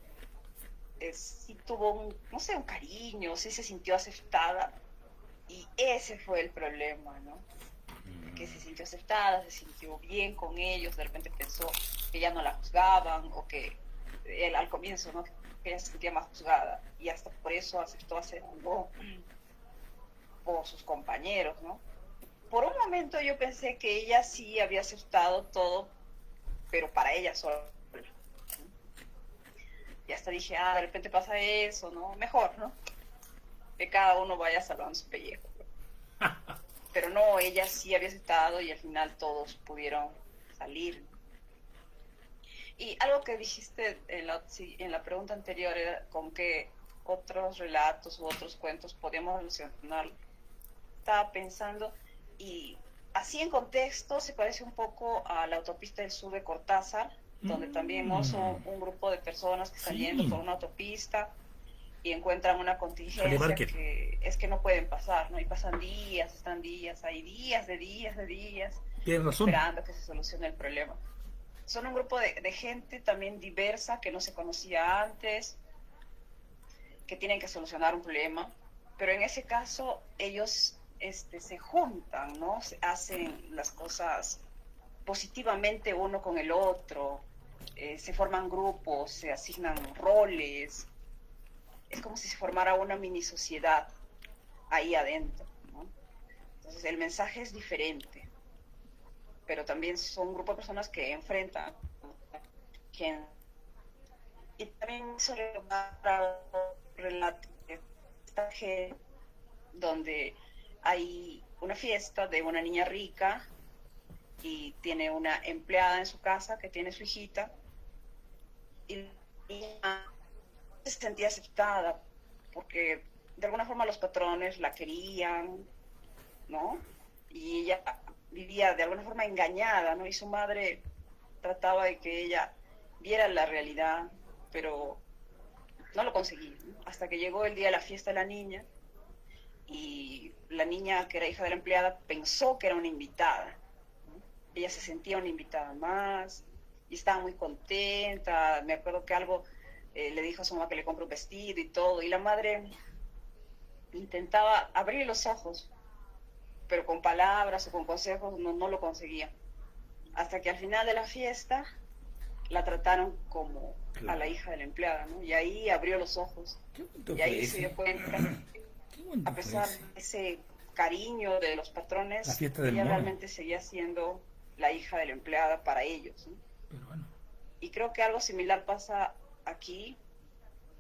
sí tuvo no sé, un cariño, sí se sintió aceptada. Y ese fue el problema, ¿no? Que se sintió aceptada, se sintió bien con ellos, de repente pensó que ya no la juzgaban, o que él al comienzo, ¿no? Que ella se sentía más juzgada, y hasta por eso aceptó hacer algo por sus compañeros, ¿no? Por un momento yo pensé que ella sí había aceptado todo, pero para ella sola. Y hasta dije, de repente pasa eso, ¿no? Mejor, ¿no? Que cada uno vaya salvando su pellejo. Pero no, ella sí había aceptado y al final todos pudieron salir. Y algo que dijiste en la pregunta anterior era con qué otros relatos u otros cuentos podíamos relacionar. Estaba pensando, y así en contexto se parece un poco a La Autopista del Sur de Cortázar, donde también no son un grupo de personas que están
Sí.
yendo por una autopista y encuentran una
Sale
contingencia
Barker.
que es que no pueden pasar, ¿no? Y pasan días, hay días de días
Tienes razón.
esperando que se solucione el problema. Son un grupo de gente también diversa que no se conocía antes, que tienen que solucionar un problema, pero en ese caso ellos se juntan, ¿no? Hacen las cosas positivamente uno con el otro, se forman grupos, se asignan roles. Es como si se formara una mini sociedad ahí adentro, ¿no? Entonces el mensaje es diferente, pero también son un grupo de personas que enfrentan, y también sobre relato donde hay una fiesta de una niña rica y tiene una empleada en su casa que tiene su hijita, y la niña se sentía aceptada porque de alguna forma los patrones la querían, ¿no? Y ella vivía de alguna forma engañada, ¿no? Y su madre trataba de que ella viera la realidad, pero no lo conseguía, ¿no? Hasta que llegó el día de la fiesta de la niña, y la niña, que era hija de la empleada, pensó que era una invitada, ¿no? Ella se sentía una invitada más y estaba muy contenta. Me acuerdo que algo le dijo a su mamá que le compre un vestido y todo, y la madre intentaba abrir los ojos, pero con palabras o con consejos no lo conseguía. Hasta que al final de la fiesta la trataron como a la hija de la empleada, ¿no? Y ahí abrió los ojos.
Qué bonito
Y
fue
ahí se dio
ese.
cuenta,
Qué bonito
a
fue
pesar
ese.
de ese cariño de los
La
patrones,
fiesta del
ella
mono.
realmente seguía siendo la hija de la empleada para ellos, ¿no?
Pero bueno.
Y creo que algo similar pasa aquí,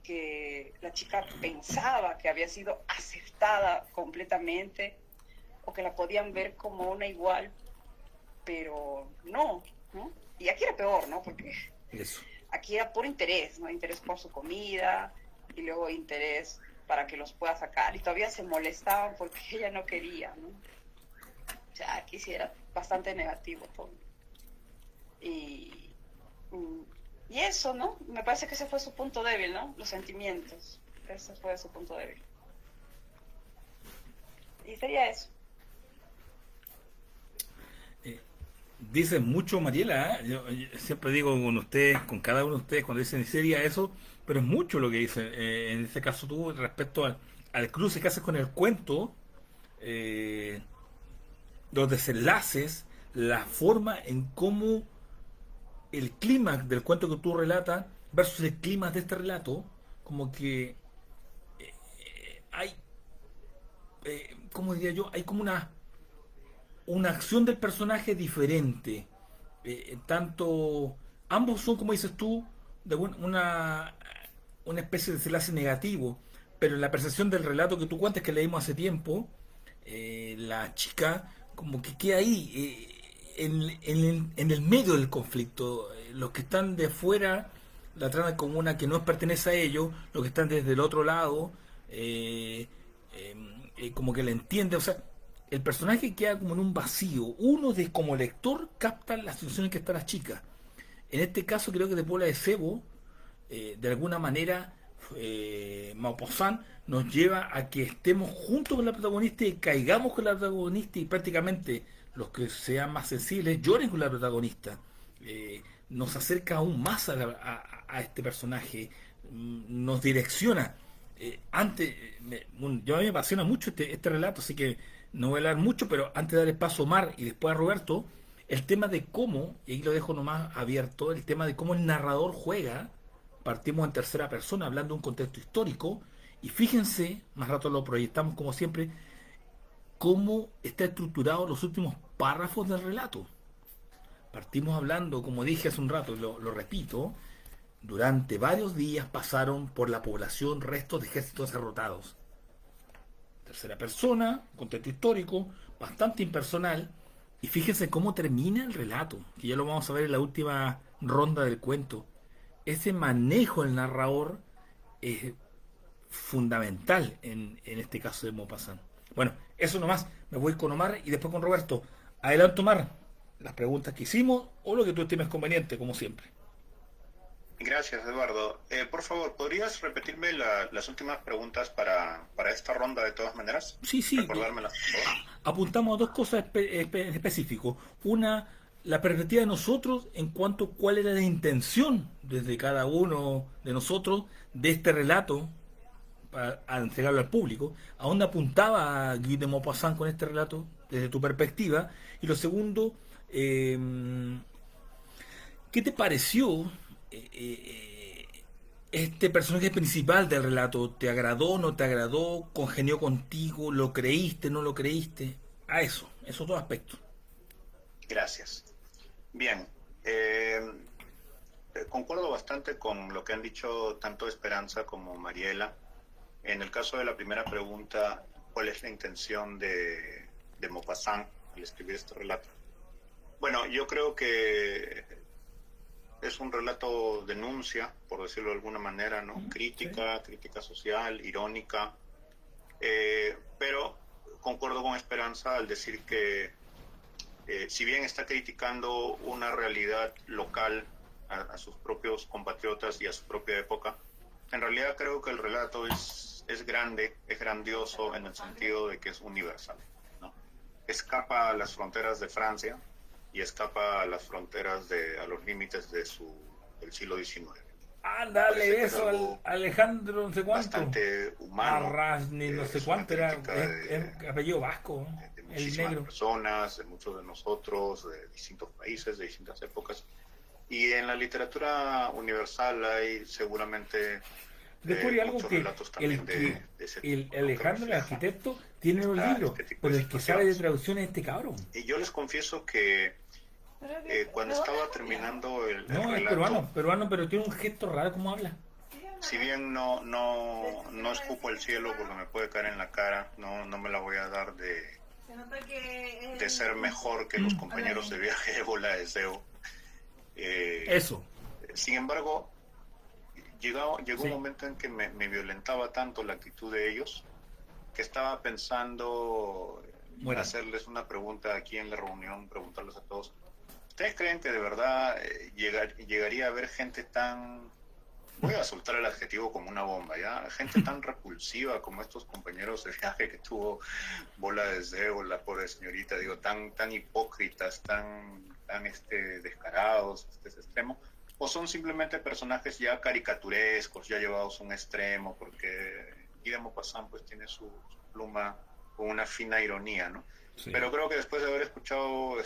que la chica pensaba que había sido aceptada completamente o que la podían ver como una igual, pero no, ¿no? Y aquí era peor, ¿no? Porque
Eso.
aquí era por interés, ¿no? Interés por su comida y luego interés para que los pueda sacar y todavía se molestaban porque ella no quería, ¿no? O sea, aquí sí era bastante negativo todo. Y, y eso, ¿no? Me parece que ese fue su punto débil, ¿no? Los sentimientos. Ese fue su punto débil. Y sería eso.
Dicen mucho, Mariela, ¿eh? Yo siempre digo con ustedes, con cada uno de ustedes, cuando dicen sería eso, pero es mucho lo que dicen. En este caso tú, respecto al cruce que haces con el cuento, eh, los desenlaces, la forma en cómo el clímax del cuento que tú relatas versus el clímax de este relato, como que hay, ¿cómo diría yo? Hay como una acción del personaje diferente. Tanto, ambos son, como dices tú, de una especie de desenlace negativo, pero en la percepción del relato que tú cuentas, que leímos hace tiempo, la chica como que queda ahí, en el medio del conflicto. Los que están de afuera la tratan como una que no pertenece a ellos, los que están desde el otro lado, como que la entiende, o sea, el personaje queda como en un vacío. Uno de como lector capta la situación en que está la chica. En este caso creo que de Pola de Cebo, de alguna manera, Maupassant nos lleva a que estemos juntos con la protagonista y caigamos con la protagonista y prácticamente los que sean más sensibles lloren con la protagonista. Nos acerca aún más a este personaje, nos direcciona. Yo a mí me apasiona mucho este relato, así que no voy a hablar mucho, pero antes de dar el paso a Omar y después a Roberto, el tema de cómo, y ahí lo dejo nomás abierto, el tema de cómo el narrador juega. Partimos en tercera persona hablando de un contexto histórico y fíjense, más rato lo proyectamos como siempre, cómo está estructurado los últimos párrafos del relato. Partimos hablando, como dije hace un rato, y lo repito, durante varios días pasaron por la población restos de ejércitos derrotados. Tercera persona, contexto histórico, bastante impersonal, y fíjense cómo termina el relato, que ya lo vamos a ver en la última ronda del cuento. Ese manejo del narrador es fundamental en este caso de Maupassant. Bueno, eso nomás. Me voy con Omar y después con Roberto. Adelante, Omar. Las preguntas que hicimos o lo que tú estimes conveniente, como siempre.
Gracias, Eduardo. Por favor, ¿podrías repetirme las últimas preguntas para esta ronda de todas maneras?
Sí, sí.
Recordármelas, por favor.
Apuntamos a dos cosas en específico. Una, la perspectiva de nosotros en cuanto a cuál era la intención desde cada uno de nosotros de este relato para entregarlo al público. ¿A dónde apuntaba Guy de Maupassant con este relato desde tu perspectiva? Y lo segundo, ¿qué te pareció este personaje principal del relato? ¿Te agradó, no te agradó? ¿Congenió contigo? ¿Lo creíste, no lo creíste? A esos dos aspectos.
Gracias. Bien, concuerdo bastante con lo que han dicho tanto Esperanza como Mariela. En el caso de la primera pregunta, ¿cuál es la intención de Maupassant al escribir este relato? Bueno, yo creo que es un relato denuncia, por decirlo de alguna manera, ¿no? Crítica social, irónica, pero concuerdo con Esperanza al decir que si bien está criticando una realidad local a sus propios compatriotas y a su propia época, en realidad creo que el relato es grande, es grandioso en el sentido de que es universal, ¿no? Escapa a las fronteras de Francia y escapa a las fronteras a los límites del siglo XIX.
Dale
parece que es
eso al
algo
Alejandro, no sé cuánto.
bastante humano.
Arrasni, no sé
Es una
cuánto era,
crítica
es apellido vasco, ¿no?
de
El
muchísimas
negro.
personas, de muchos de nosotros, de distintos países, de distintas épocas. Y en la literatura universal hay seguramente
Descubrí algo
muchos
que
relatos también de ese
el
tipo, ¿no? Que
Alejandro, el
reflejan
arquitecto, tiene un libro,
este tipo de
pero el que sabe de
situaciones.
traducción es este cabrón.
Y yo les confieso que cuando estaba terminando el
No, es
relato,
peruano, pero tiene un gesto raro como habla.
si bien no escupo el cielo porque me puede caer en la cara, no me la voy a dar de ser mejor que los compañeros de viaje de Bola de Deseo.
Eso,
Sin embargo, llegó
sí.
un momento en que me violentaba tanto la actitud de ellos que estaba pensando
Mueran.
hacerles una pregunta aquí en la reunión, preguntarles a todos. ¿Ustedes creen que de verdad llegaría a haber gente tan, voy a soltar el adjetivo como una bomba, ¿ya? Gente tan repulsiva como estos compañeros de viaje que tuvo Bola de Deseo, la pobre señorita, digo, tan hipócritas, tan descarados, ese extremo? ¿O son simplemente personajes ya caricaturescos, ya llevados a un extremo? Porque Guy de Maupassant pues tiene su pluma con una fina ironía, ¿no?
Sí.
Pero creo que después de haber escuchado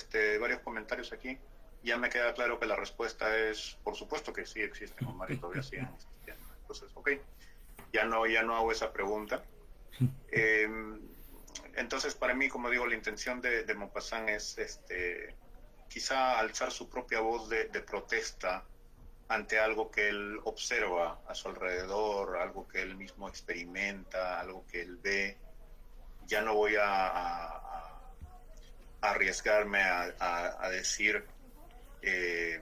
varios comentarios aquí, ya me queda claro que la respuesta es, por supuesto que sí existen, Omar, y todavía siguen existiendo. Entonces, ok, ya no hago esa pregunta. Entonces, para mí, como digo, la intención de Maupassant es quizá alzar su propia voz de protesta ante algo que él observa a su alrededor, algo que él mismo experimenta, algo que él ve. Ya no voy a arriesgarme a decir es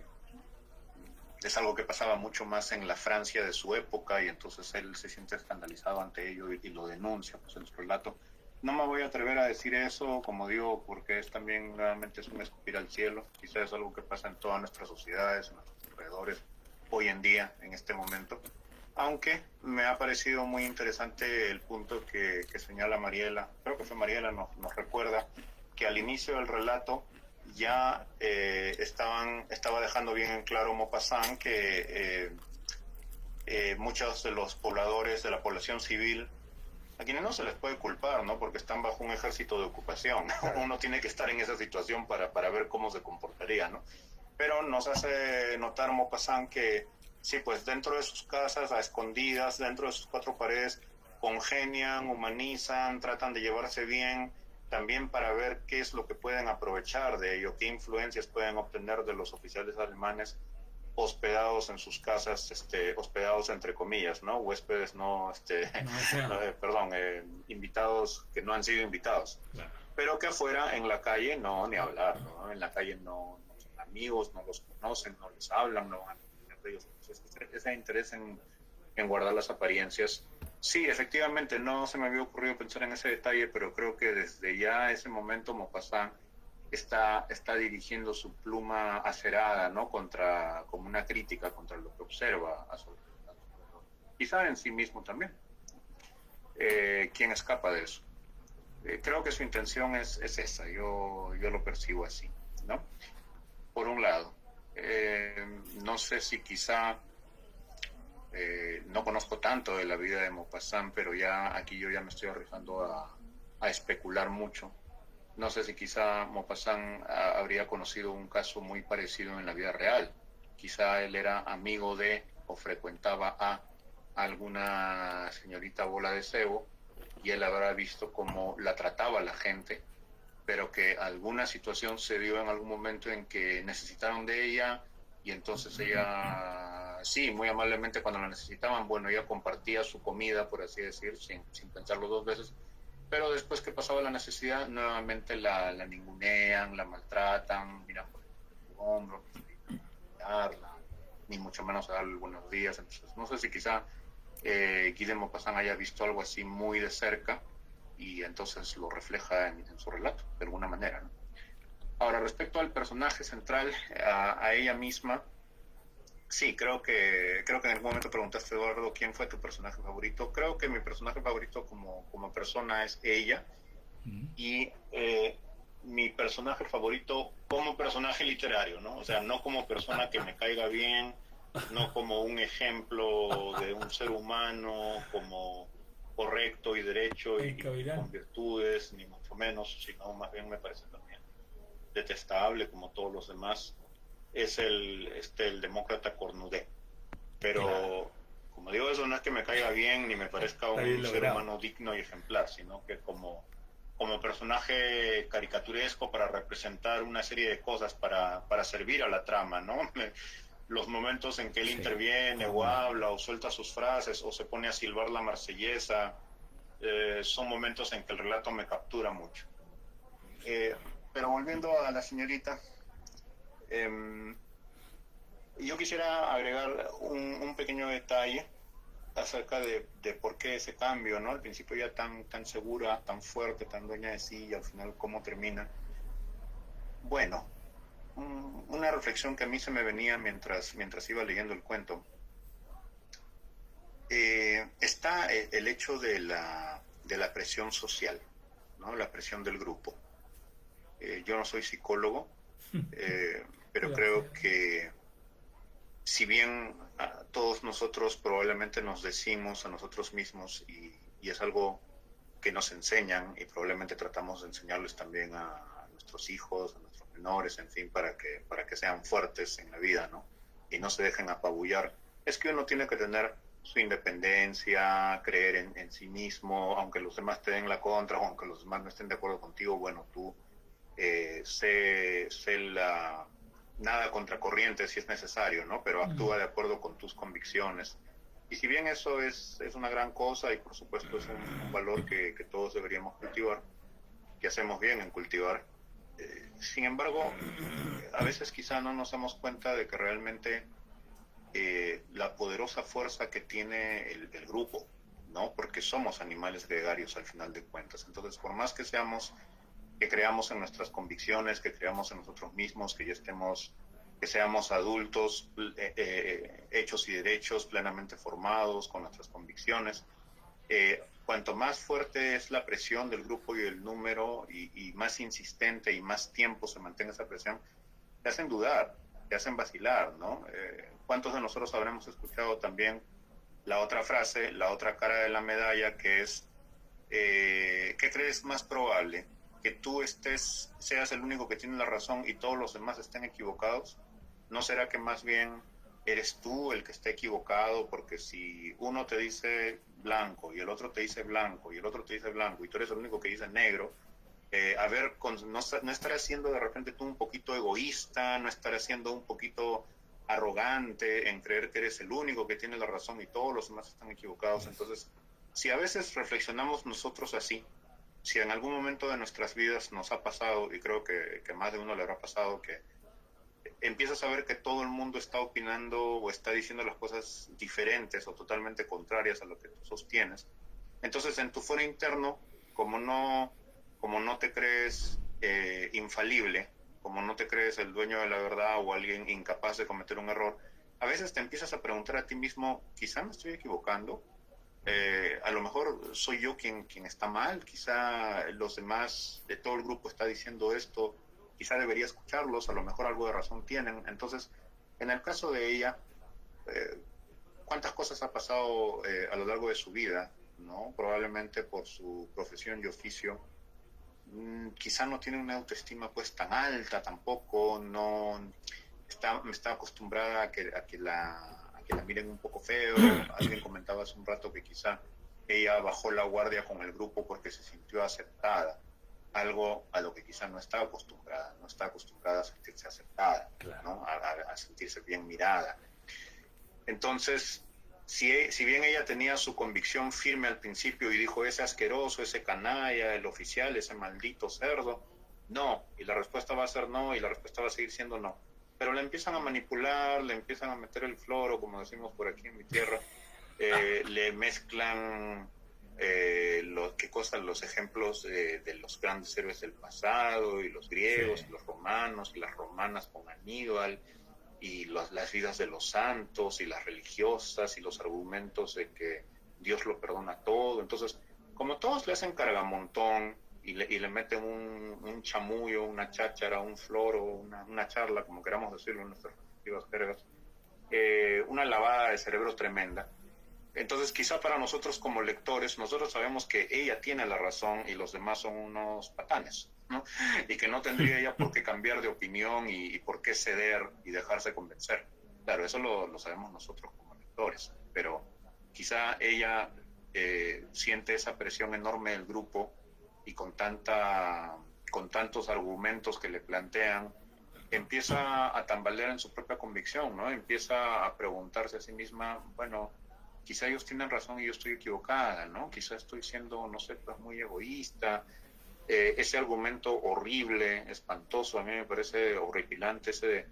algo que pasaba mucho más en la Francia de su época y entonces él se siente escandalizado ante ello y lo denuncia pues, en su relato. No me voy a atrever a decir eso, como digo, porque es también nuevamente es un escupir al cielo. Quizás es algo que pasa en todas nuestras sociedades, en nuestros alrededores, hoy en día, en este momento. Aunque me ha parecido muy interesante el punto que señala Mariela, creo que fue Mariela, nos recuerda que al inicio del relato ya estaba dejando bien en claro Maupassant que muchos de los pobladores de la población civil, a quienes no se les puede culpar, ¿no? Porque están bajo un ejército de ocupación. Uno tiene que estar en esa situación para ver cómo se comportaría, ¿no? Pero nos hace notar Maupassant que sí, pues dentro de sus casas, a escondidas, dentro de sus cuatro paredes, congenian, humanizan, tratan de llevarse bien, también para ver qué es lo que pueden aprovechar de ello, qué influencias pueden obtener de los oficiales alemanes hospedados en sus casas, hospedados entre comillas, ¿no? Huéspedes no, invitados que no han sido invitados. Claro. Pero que afuera, en la calle, no, ni hablar, ¿no? En la calle no son amigos, no los conocen, no les hablan, no van a tener de ellos. Entonces, ese interés en guardar las apariencias. Sí, efectivamente, no se me había ocurrido pensar en ese detalle, pero creo que desde ya ese momento Maupassant está dirigiendo su pluma acerada, ¿no? Como una crítica contra lo que observa a su alrededor. Quizá en sí mismo también. ¿Quién escapa de eso? Creo que su intención es esa, yo lo percibo así, ¿no? Por un lado, no sé si quizá no conozco tanto de la vida de Maupassant, pero ya aquí yo ya me estoy arriesgando a especular mucho. No sé si quizá Maupassant habría conocido un caso muy parecido en la vida real. Quizá él era amigo de o frecuentaba a alguna señorita Bola de Deseo y él habrá visto cómo la trataba la gente, pero que alguna situación se dio en algún momento en que necesitaron de ella y entonces ella, sí, muy amablemente cuando la necesitaban, bueno, ella compartía su comida, por así decir, sin pensarlo dos veces, pero después que pasaba la necesidad, nuevamente la ningunean, la maltratan, miran por el hombro, ni mucho menos a darle buenos días. Entonces, no sé si quizá Guy de Maupassant haya visto algo así muy de cerca y entonces lo refleja en su relato, de alguna manera, ¿no? Ahora, respecto al personaje central, a ella misma, sí, creo que en algún momento preguntaste, Eduardo, ¿quién fue tu personaje favorito? Creo que mi personaje favorito como persona es ella, y mi personaje favorito como personaje literario, ¿no? O sea, no como persona que me caiga bien, no como un ejemplo de un ser humano como correcto y derecho
El
y
Gavilán.
con virtudes, ni mucho menos, sino más bien me parece también detestable como todos los demás, es el demócrata cornudé.
Claro.
Pero, como digo, eso no es que me caiga bien ni me parezca
Está bien
un ser
logrado.
humano digno y ejemplar, sino que como personaje caricaturesco para representar una serie de cosas para servir a la trama, ¿no? Los momentos en que él
Sí,
interviene o
cornudo.
habla o suelta sus frases o se pone a silbar la marsellesa, son momentos en que el relato me captura mucho. Eh, pero volviendo a la señorita, eh, yo quisiera agregar un pequeño detalle acerca de por qué ese cambio, ¿no? Al principio ya tan segura, tan fuerte, tan dueña de sí, y al final cómo termina. Bueno, una reflexión que a mí se me venía mientras iba leyendo el cuento. Está el hecho de la presión social, ¿no? La presión del grupo. Yo no soy psicólogo, pero creo
Gracias.
que si bien todos nosotros probablemente nos decimos a nosotros mismos y es algo que nos enseñan y probablemente tratamos de enseñarles también a nuestros hijos, a nuestros menores, en fin, para que sean fuertes en la vida, ¿no? Y no se dejen apabullar. Es que uno tiene que tener su independencia, creer en sí mismo, aunque los demás te den la contra o aunque los demás no estén de acuerdo contigo, bueno, tú sé nada contracorriente si es necesario, ¿no? Pero actúa de acuerdo con tus convicciones. Y si bien eso es una gran cosa y por supuesto es un valor que todos deberíamos cultivar, que hacemos bien en cultivar, sin embargo, a veces quizá no nos damos cuenta de que realmente la poderosa fuerza que tiene el grupo, ¿no? Porque somos animales gregarios al final de cuentas. Entonces, por más que creamos en nuestras convicciones, que creamos en nosotros mismos, que seamos adultos hechos y derechos, plenamente formados con nuestras convicciones. Cuanto más fuerte es la presión del grupo y del número y más insistente y más tiempo se mantenga esa presión, te hacen dudar, te hacen vacilar, ¿no? ¿Cuántos de nosotros habremos escuchado también la otra frase, la otra cara de la medalla, que es ¿qué crees más probable? ¿Que tú seas el único que tiene la razón y todos los demás estén equivocados? ¿No será que más bien eres tú el que está equivocado? Porque si uno te dice blanco y el otro te dice blanco y el otro te dice blanco y tú eres el único que dice negro, a ver, no estarás siendo de repente tú un poquito egoísta, no estarás siendo un poquito arrogante en creer que eres el único que tiene la razón y todos los demás están equivocados. Entonces, si a veces reflexionamos nosotros así, si en algún momento de nuestras vidas nos ha pasado, y creo que más de uno le habrá pasado, que empiezas a ver que todo el mundo está opinando o está diciendo las cosas diferentes o totalmente contrarias a lo que tú sostienes, entonces en tu foro interno, como no te crees infalible, como no te crees el dueño de la verdad o alguien incapaz de cometer un error, a veces te empiezas a preguntar a ti mismo, quizá me estoy equivocando, a lo mejor soy yo quien está mal, quizá los demás de todo el grupo está diciendo esto, quizá debería escucharlos, a lo mejor algo de razón tienen. Entonces, en el caso de ella, eh, ¿cuántas cosas ha pasado a lo largo de su vida? ¿No? Probablemente por su profesión y oficio, quizá no tiene una autoestima pues tan alta tampoco, no está acostumbrada a que la miren un poco feo. Alguien comentaba hace un rato que quizá ella bajó la guardia con el grupo porque se sintió aceptada, algo a lo que quizá no está acostumbrada a sentirse aceptada,
Claro.
¿no? A sentirse bien mirada. Entonces, si bien ella tenía su convicción firme al principio y dijo, ese asqueroso, ese canalla, el oficial, ese maldito cerdo, no, y la respuesta va a ser no, y la respuesta va a seguir siendo no. Pero le empiezan a manipular, le empiezan a meter el floro, como decimos por aquí en mi tierra, le mezclan los ejemplos de los grandes héroes del pasado, y los
Sí.
griegos, y los romanos, y las romanas con Aníbal, y las vidas de los santos y las religiosas y los argumentos de que Dios lo perdona todo. Entonces, como todos le hacen cargamontón y le meten un chamullo, una cháchara, un floro, una charla, como queramos decirlo en nuestras respectivas jergas, una lavada de cerebro tremenda. Entonces, quizá para nosotros como lectores, nosotros sabemos que ella tiene la razón y los demás son unos patanes, ¿no? Y que no tendría ella por qué cambiar de opinión y por qué ceder y dejarse convencer. Claro, eso lo sabemos nosotros como lectores, pero quizá ella siente esa presión enorme del grupo y con tantos argumentos que le plantean, empieza a tambalear en su propia convicción, ¿no? Empieza a preguntarse a sí misma, bueno, quizá ellos tienen razón y yo estoy equivocada, ¿no? Quizá estoy siendo, no sé, pues muy egoísta. Ese argumento horrible, espantoso, a mí me parece horripilante ese de,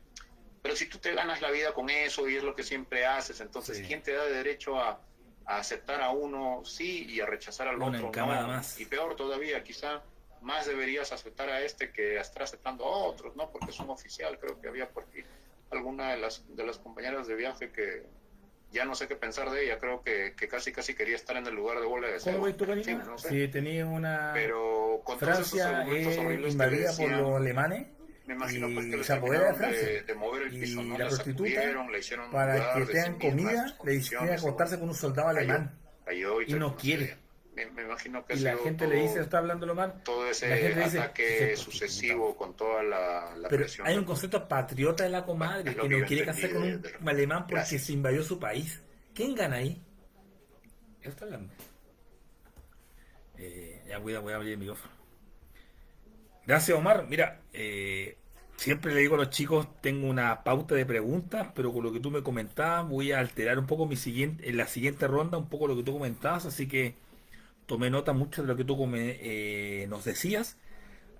pero si tú te ganas la vida con eso y es lo que siempre haces, entonces,
Sí.
¿quién te da derecho a aceptar a uno sí y a rechazar al
Una
otro
encamada
no?
más.
Y peor todavía, quizá más deberías aceptar a este que estar aceptando a otros, ¿no? Porque es un oficial, creo que había por aquí alguna de las compañeras de viaje que ya no sé qué pensar de ella, creo que casi quería estar en el lugar de Bola de
¿Cómo
Cebo.
ves tú,
En fin,
Karina?
no sé.
Si tenía una...
Pero con todos esos
Francia
argumentos
es
horribles que le
invadida por los
decían,
alemanes
me imagino pues que
y
le
se apodera de
terminaron
Francia.
de mover el piso,
Y
¿no?
la
La
prostituta,
sacudieron, la hicieron
para que
dudar de sí
tengan
misma, de sus
comida, le quiere
convicciones y
acostarse
bueno,
con un soldado
cayó,
alemán
cayó y
y no
terminó
quiere.
cediendo. Me imagino que ha
Y la
sido
gente le dice, está hablando alemán,
todo
y la gente
ese
le dice, si soy
ataque
prostituta.
sucesivo con toda la
Pero
presión
hay un
del...
concepto patriota de la
Bueno,
comadre
es lo
que
que
no
yo
quiere
entendí
casar con un
de...
alemán porque se
Gracias.
invadió su país. ¿Quién gana ahí? Eso está hablando. Ya voy a abrir el micrófono. Gracias, Omar. Mira, siempre le digo a los chicos, tengo una pauta de preguntas, pero con lo que tú me comentabas, voy a alterar un poco en la siguiente ronda, un poco lo que tú comentabas, así que tomé nota mucho de lo que tú nos decías,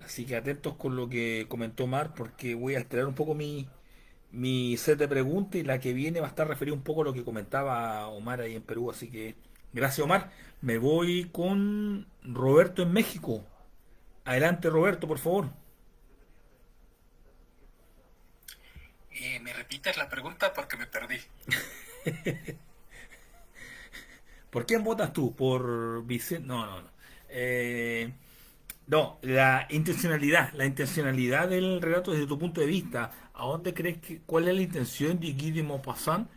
así que atentos con lo que comentó Omar, porque voy a alterar un poco mi set de preguntas y la que viene va a estar referida un poco a lo que comentaba Omar ahí en Perú, así que gracias, Omar. Me voy con Roberto en México. Adelante, Roberto, por favor.
¿Me repites la pregunta? Porque me perdí.
¿Por quién votas tú? ¿Por Vicente? No, no, no. No, la intencionalidad del relato desde tu punto de vista. ¿A dónde crees cuál es la intención de Guy de Maupassant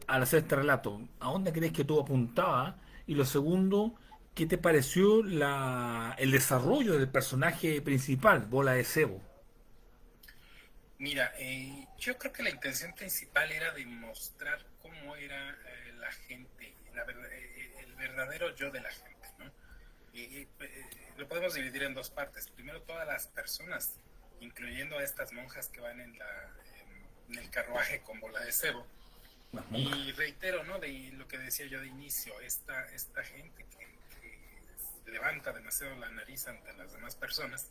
al hacer este relato? ¿A dónde crees que tú apuntabas? Y lo segundo, ¿qué te pareció el desarrollo del personaje principal, Bola de Cebo?
Mira, yo creo que la intención principal era demostrar cómo era la gente, el verdadero yo de la gente, ¿no? Lo podemos dividir en dos partes. Primero, todas las personas, incluyendo a estas monjas que van en el carruaje con Bola de Cebo.
Las monjas.
Y reitero, ¿no? De lo que decía yo de inicio, esta gente que levanta demasiado la nariz ante las demás personas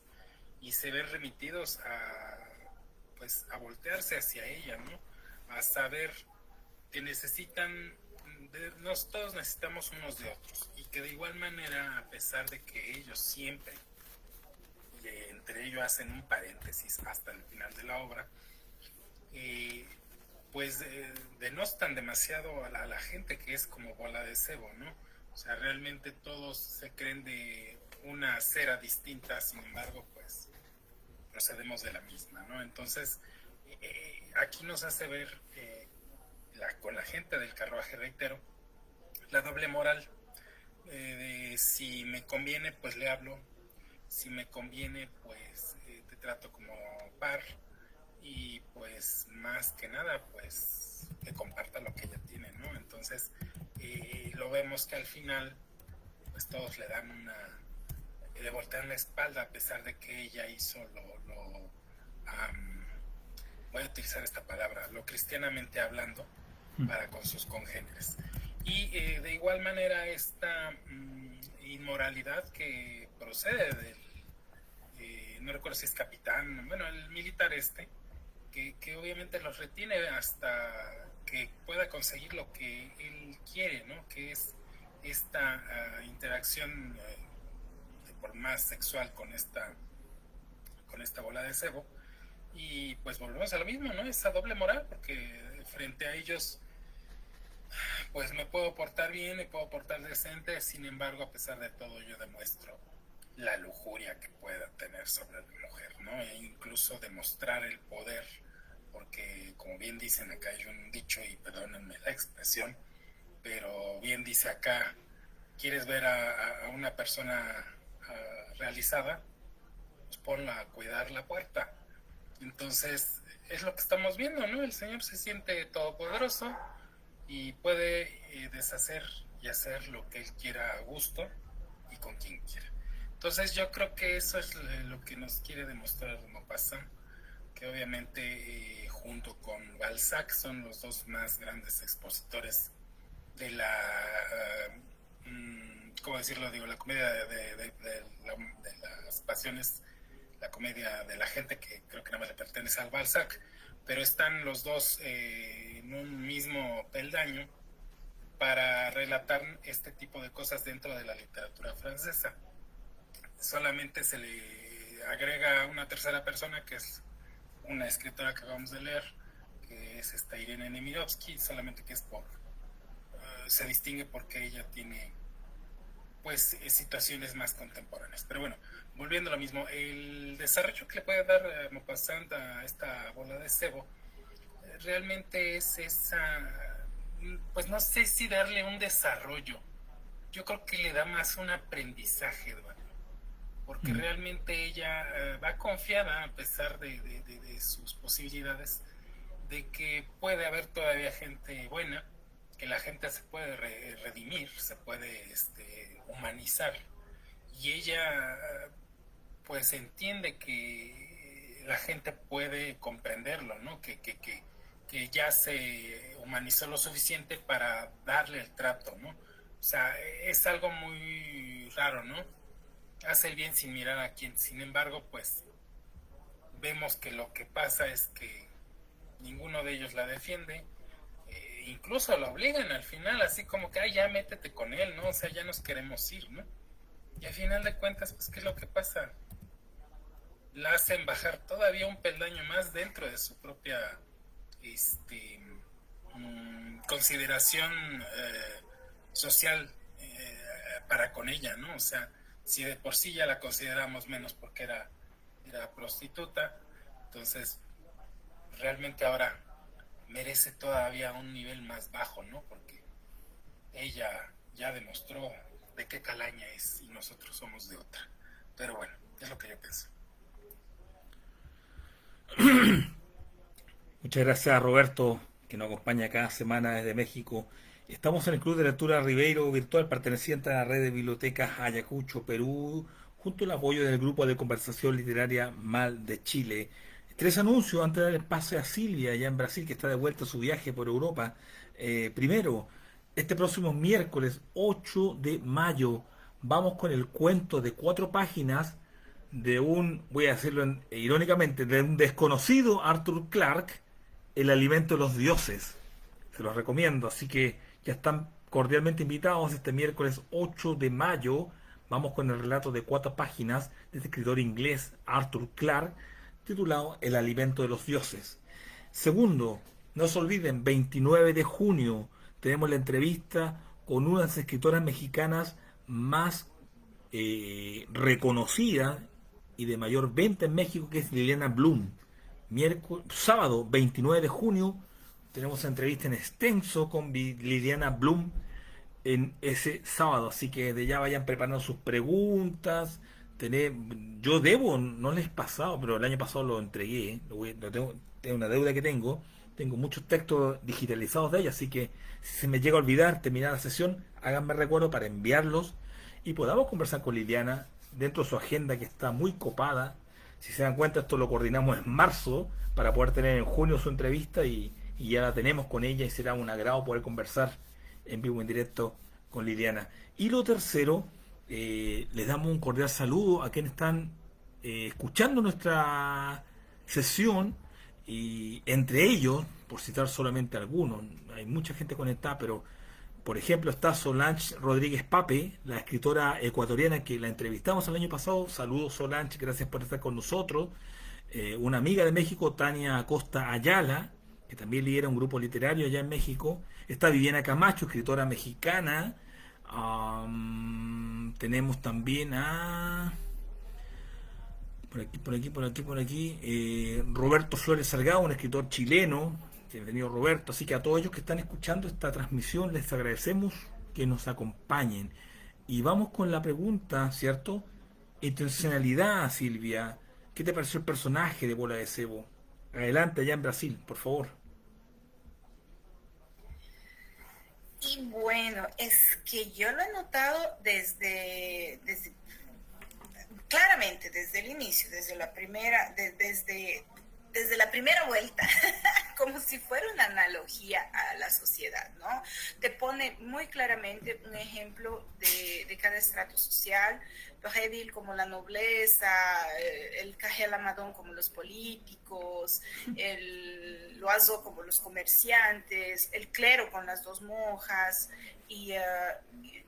y se ven remitidos a voltearse hacia ella, ¿no? A saber que todos necesitamos unos de otros y que de igual manera, a pesar de que ellos siempre, entre ellos hacen un paréntesis hasta el final de la obra, denostan demasiado a la gente que es como Bola de Cebo, ¿no? O sea, realmente todos se creen de una cera distinta, sin embargo, pues procedemos de la misma, ¿no? Entonces, aquí nos hace ver con la gente del carruaje, reitero, la doble moral de si me conviene, pues le hablo, si me conviene, pues te trato como par y pues más que nada, pues que comparta lo que ella tiene, ¿no? Entonces, lo vemos que al final, pues todos le dan le voltean la espalda a pesar de que ella hizo voy a utilizar esta palabra, lo cristianamente hablando, para con sus congéneres. Y de igual manera esta inmoralidad que procede no recuerdo si es capitán, bueno, el militar que obviamente los retiene hasta que pueda conseguir lo que él quiere, ¿no? Que es esta interacción por más sexual con esta Bola de Cebo. Y pues volvemos a lo mismo, ¿no? Esa doble moral, porque frente a ellos pues me puedo portar bien, me puedo portar decente, sin embargo, a pesar de todo, yo demuestro la lujuria que pueda tener sobre la mujer, ¿no? E incluso demostrar el poder porque como bien dicen acá, hay un dicho, y perdónenme la expresión, pero bien dice acá, ¿quieres ver a una persona realizada? Pues ponla a cuidar la puerta. Entonces, es lo que estamos viendo, ¿no? El Señor se siente todopoderoso y puede deshacer y hacer lo que Él quiera a gusto y con quien quiera. Entonces, yo creo que eso es lo que nos quiere demostrar Maupassant, que obviamente junto con Balzac son los dos más grandes expositores de la, ¿cómo decirlo? Digo, la comedia de las pasiones, la comedia de la gente, que creo que nada más le pertenece al Balzac, pero están los dos en un mismo peldaño para relatar este tipo de cosas dentro de la literatura francesa. Solamente se le agrega una tercera persona, que es una escritora que acabamos de leer, que es esta Irene Nemirovsky, solamente que es se distingue porque ella tiene pues situaciones más contemporáneas. Pero bueno, volviendo a lo mismo, el desarrollo que le puede dar Maupassant a esta bola de cebo realmente es esa, pues no sé si darle un desarrollo, yo creo que le da más un aprendizaje, Eduardo, porque realmente ella va confiada, a pesar de sus posibilidades, de que puede haber todavía gente buena, que la gente se puede redimir, se puede humanizar, y ella pues entiende que la gente puede comprenderlo, ¿no? Que ya se humanizó lo suficiente para darle el trato, ¿no? O sea, es algo muy raro, ¿no? Hace el bien sin mirar a quién. Sin embargo, pues vemos que lo que pasa es que ninguno de ellos la defiende, incluso la obligan al final, así como que, ay, ya métete con él, ¿no? O sea, ya nos queremos ir, ¿no? Y al final de cuentas, pues, ¿qué es lo que pasa? La hacen bajar todavía un peldaño más dentro de su propia consideración social para con ella, ¿no? O sea, si de por sí ya la consideramos menos porque era prostituta, entonces realmente ahora merece todavía un nivel más bajo, ¿no? Porque ella ya demostró de qué calaña es y nosotros somos de otra. Pero bueno, es lo que yo pienso.
Muchas gracias a Roberto, que nos acompaña cada semana desde México. Estamos en el Club de Lectura Ribeiro Virtual, perteneciente a la red de bibliotecas Ayacucho, Perú, junto al apoyo del grupo de conversación literaria Mal de Chile. 3 anuncios antes de dar el pase a Silvia, allá en Brasil, que está de vuelta a su viaje por Europa. Primero, este próximo miércoles 8 de mayo vamos con el cuento de 4 páginas de voy a decirlo irónicamente, de un desconocido Arthur Clarke, El alimento de los dioses. Se los recomiendo, así que ya están cordialmente invitados este miércoles 8 de mayo. Vamos con el relato de 4 páginas de este escritor inglés Arthur Clarke, titulado El alimento de los dioses. Segundo, no se olviden, 29 de junio tenemos la entrevista con una de las escritoras mexicanas más reconocidas y de mayor venta en México, que es Liliana Bloom. Sábado 29 de junio tenemos entrevista en extenso con Liliana Bloom en ese sábado, así que de ya vayan preparando sus preguntas. Yo debo, no les he pasado, pero el año pasado lo entregué, lo tengo, es una deuda que tengo muchos textos digitalizados de ella, así que si se me llega a olvidar terminar la sesión, háganme recuerdo para enviarlos y podamos conversar con Liliana dentro de su agenda, que está muy copada. Si se dan cuenta, esto lo coordinamos en marzo para poder tener en junio su entrevista, y ya la tenemos con ella, y será un agrado poder conversar en vivo, en directo con Liliana. Y lo tercero, les damos un cordial saludo a quienes están escuchando nuestra sesión, y entre ellos, por citar solamente algunos, hay mucha gente conectada, pero por ejemplo está Solange Rodríguez Pape, la escritora ecuatoriana que la entrevistamos el año pasado. Saludos, Solange, gracias por estar con nosotros. Una amiga de México, Tania Acosta Ayala, que también lidera un grupo literario allá en México. Está Viviana Camacho, escritora mexicana. Tenemos también a Por aquí. Roberto Flores Salgado, un escritor chileno. Bienvenido, Roberto. Así que a todos ellos que están escuchando esta transmisión, les agradecemos que nos acompañen. Y vamos con la pregunta, ¿cierto? Intencionalidad, Silvia. ¿Qué te pareció el personaje de Bola de Cebo? Adelante, allá en Brasil, por favor.
Y bueno, es que yo lo he notado claramente desde el inicio, desde la primera vuelta, como si fuera una analogía a la sociedad, ¿no? Te pone muy claramente un ejemplo de cada estrato social, lo débil como la nobleza, el cajel amadón como los políticos, el loazo como los comerciantes, el clero con las dos monjas, y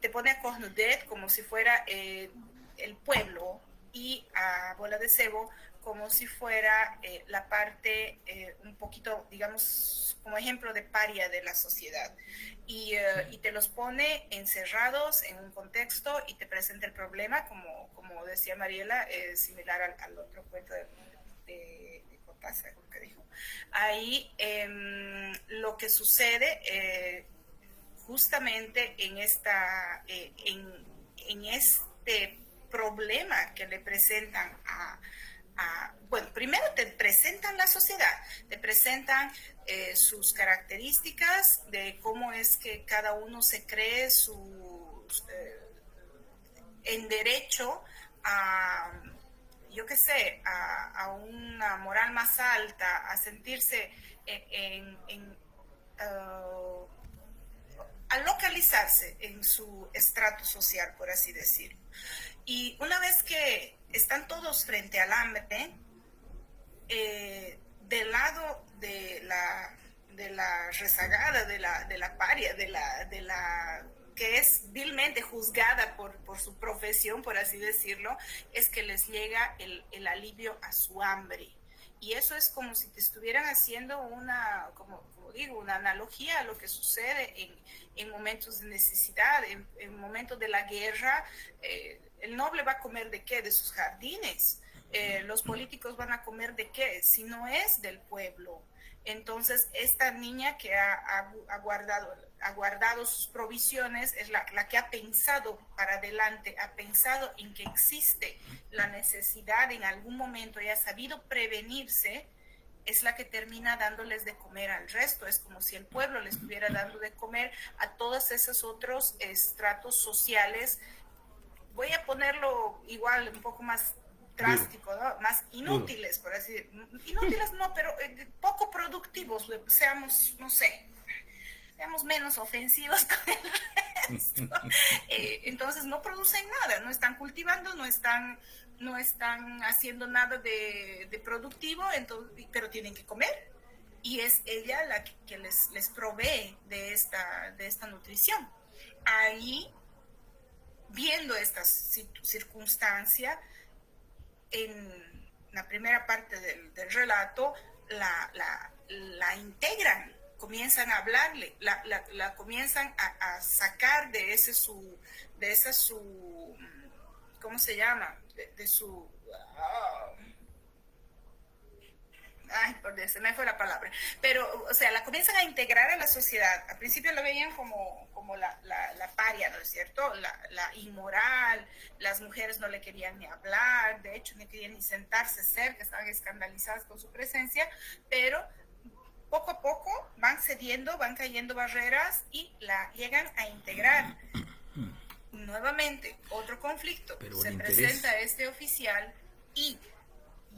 te pone a Cornudet como si fuera el pueblo, y a Bola de Cebo como si fuera la parte un poquito, digamos, como ejemplo de paria de la sociedad. Y te los pone encerrados en un contexto y te presenta el problema, como decía Mariela, similar al otro cuento de Cortázar, lo que dijo. Ahí lo que sucede justamente en este problema que le presentan bueno, primero te presentan la sociedad, te presentan sus características de cómo es que cada uno se cree en derecho a, yo qué sé, a una moral más alta, a sentirse a localizarse en su estrato social, por así decirlo. Y una vez que están todos frente al hambre, del lado de la rezagada, de la paria, de la que es vilmente juzgada por su profesión, por así decirlo, es que les llega el alivio a su hambre. Y eso es como si te estuvieran haciendo como digo, una analogía a lo que sucede en momentos de necesidad, en momentos de la guerra. El noble va a comer ¿de qué? De sus jardines. Los políticos van a comer ¿de qué? Si no es del pueblo. Entonces, esta niña que ha guardado sus provisiones es la que ha pensado para adelante, ha pensado en que existe la necesidad en algún momento y ha sabido prevenirse, es la que termina dándoles de comer al resto. Es como si el pueblo les estuviera dando de comer a todos esos otros estratos sociales. Voy a ponerlo igual, un poco más drástico, ¿no? Más inútiles, por así decirlo. Inútiles no, pero poco productivos, seamos, no sé, seamos menos ofensivos con el resto. Entonces no producen nada, no están cultivando, no están haciendo nada de productivo, entonces, pero tienen que comer. Y es ella la que les provee de esta nutrición. Ahí, viendo esta circunstancia, en la primera parte del relato, la integran, comienzan a hablarle, la comienzan a sacar de esa su, ¿cómo se llama? De su... ay, por Dios, se me fue la palabra. Pero, o sea, la comienzan a integrar a la sociedad. Al principio la veían como la paria, ¿no es cierto? La inmoral, las mujeres no le querían ni hablar, de hecho, no querían ni sentarse cerca, estaban escandalizadas con su presencia, pero poco a poco van cediendo, van cayendo barreras y la llegan a integrar. Nuevamente, otro conflicto. Se presenta este oficial y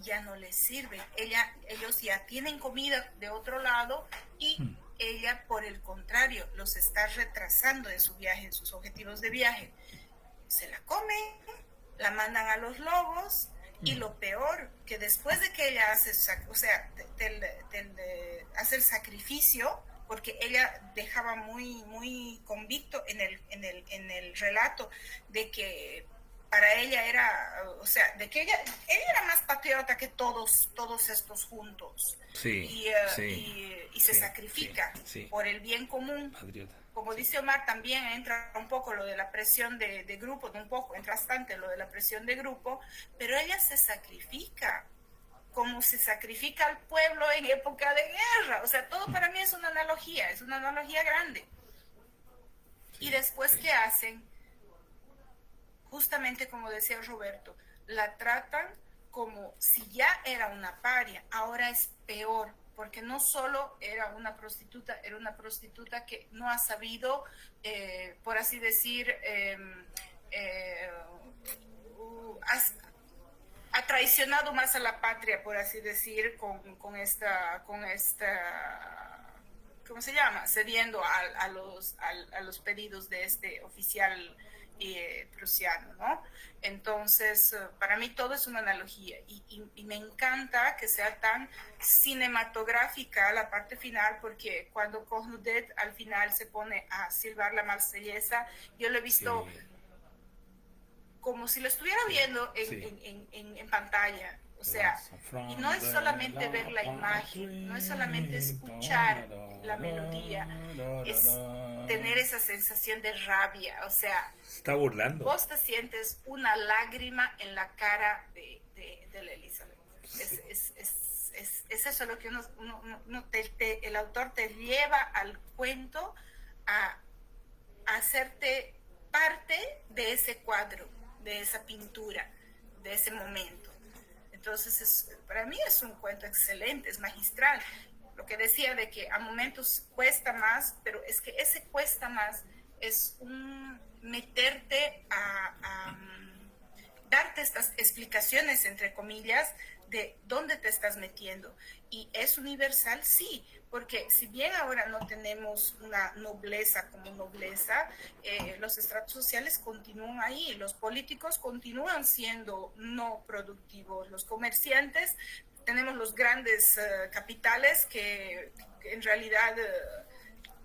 ya no les sirve. Ellos ya tienen comida de otro lado y ella, por el contrario, los está retrasando en su viaje, en sus objetivos de viaje. Se la comen, la mandan a los lobos y lo peor, que después de que ella hace, hace el sacrificio, porque ella dejaba muy convicto en el relato de que para ella era, o sea, de que ella era más patriota que todos estos juntos.
Sí,
Y y se
Sí,
sacrifica
sí, sí.
por el bien común.
Patriota.
Como dice Omar, también entra un poco lo de la presión de grupo, un poco, entra bastante lo de la presión de grupo, pero ella se sacrifica como se sacrifica al pueblo en época de guerra. O sea, todo para mí es una analogía grande. Y después, ¿qué hacen? Justamente como decía Roberto, la tratan como si ya era una paria, ahora es peor, porque no solo era una prostituta que no ha sabido, por así decir, ha traicionado más a la patria, por así decir, con esta, ¿cómo se llama? Cediendo a los pedidos de este oficial prusiano, ¿no? Entonces, para mí todo es una analogía y me encanta que sea tan cinematográfica la parte final, porque cuando Cornudet al final se pone a silbar la marsellesa, yo lo he visto como si lo estuviera viendo en pantalla. O sea, y no es solamente ver la imagen, no es solamente escuchar la melodía, es tener esa sensación de rabia. O sea,
Se está burlando.
vos te sientes una lágrima en la cara de la Elizabeth. Es eso lo que el autor te lleva al cuento a hacerte parte de ese cuadro, de esa pintura, de ese momento. Entonces, para mí es un cuento excelente, es magistral. Lo que decía de que a momentos cuesta más, pero es que ese cuesta más es un meterte a darte estas explicaciones, entre comillas, de dónde te estás metiendo. Y es universal, sí, porque si bien ahora no tenemos una nobleza como nobleza, los estratos sociales continúan ahí, los políticos continúan siendo no productivos, los comerciantes, tenemos los grandes capitales que en realidad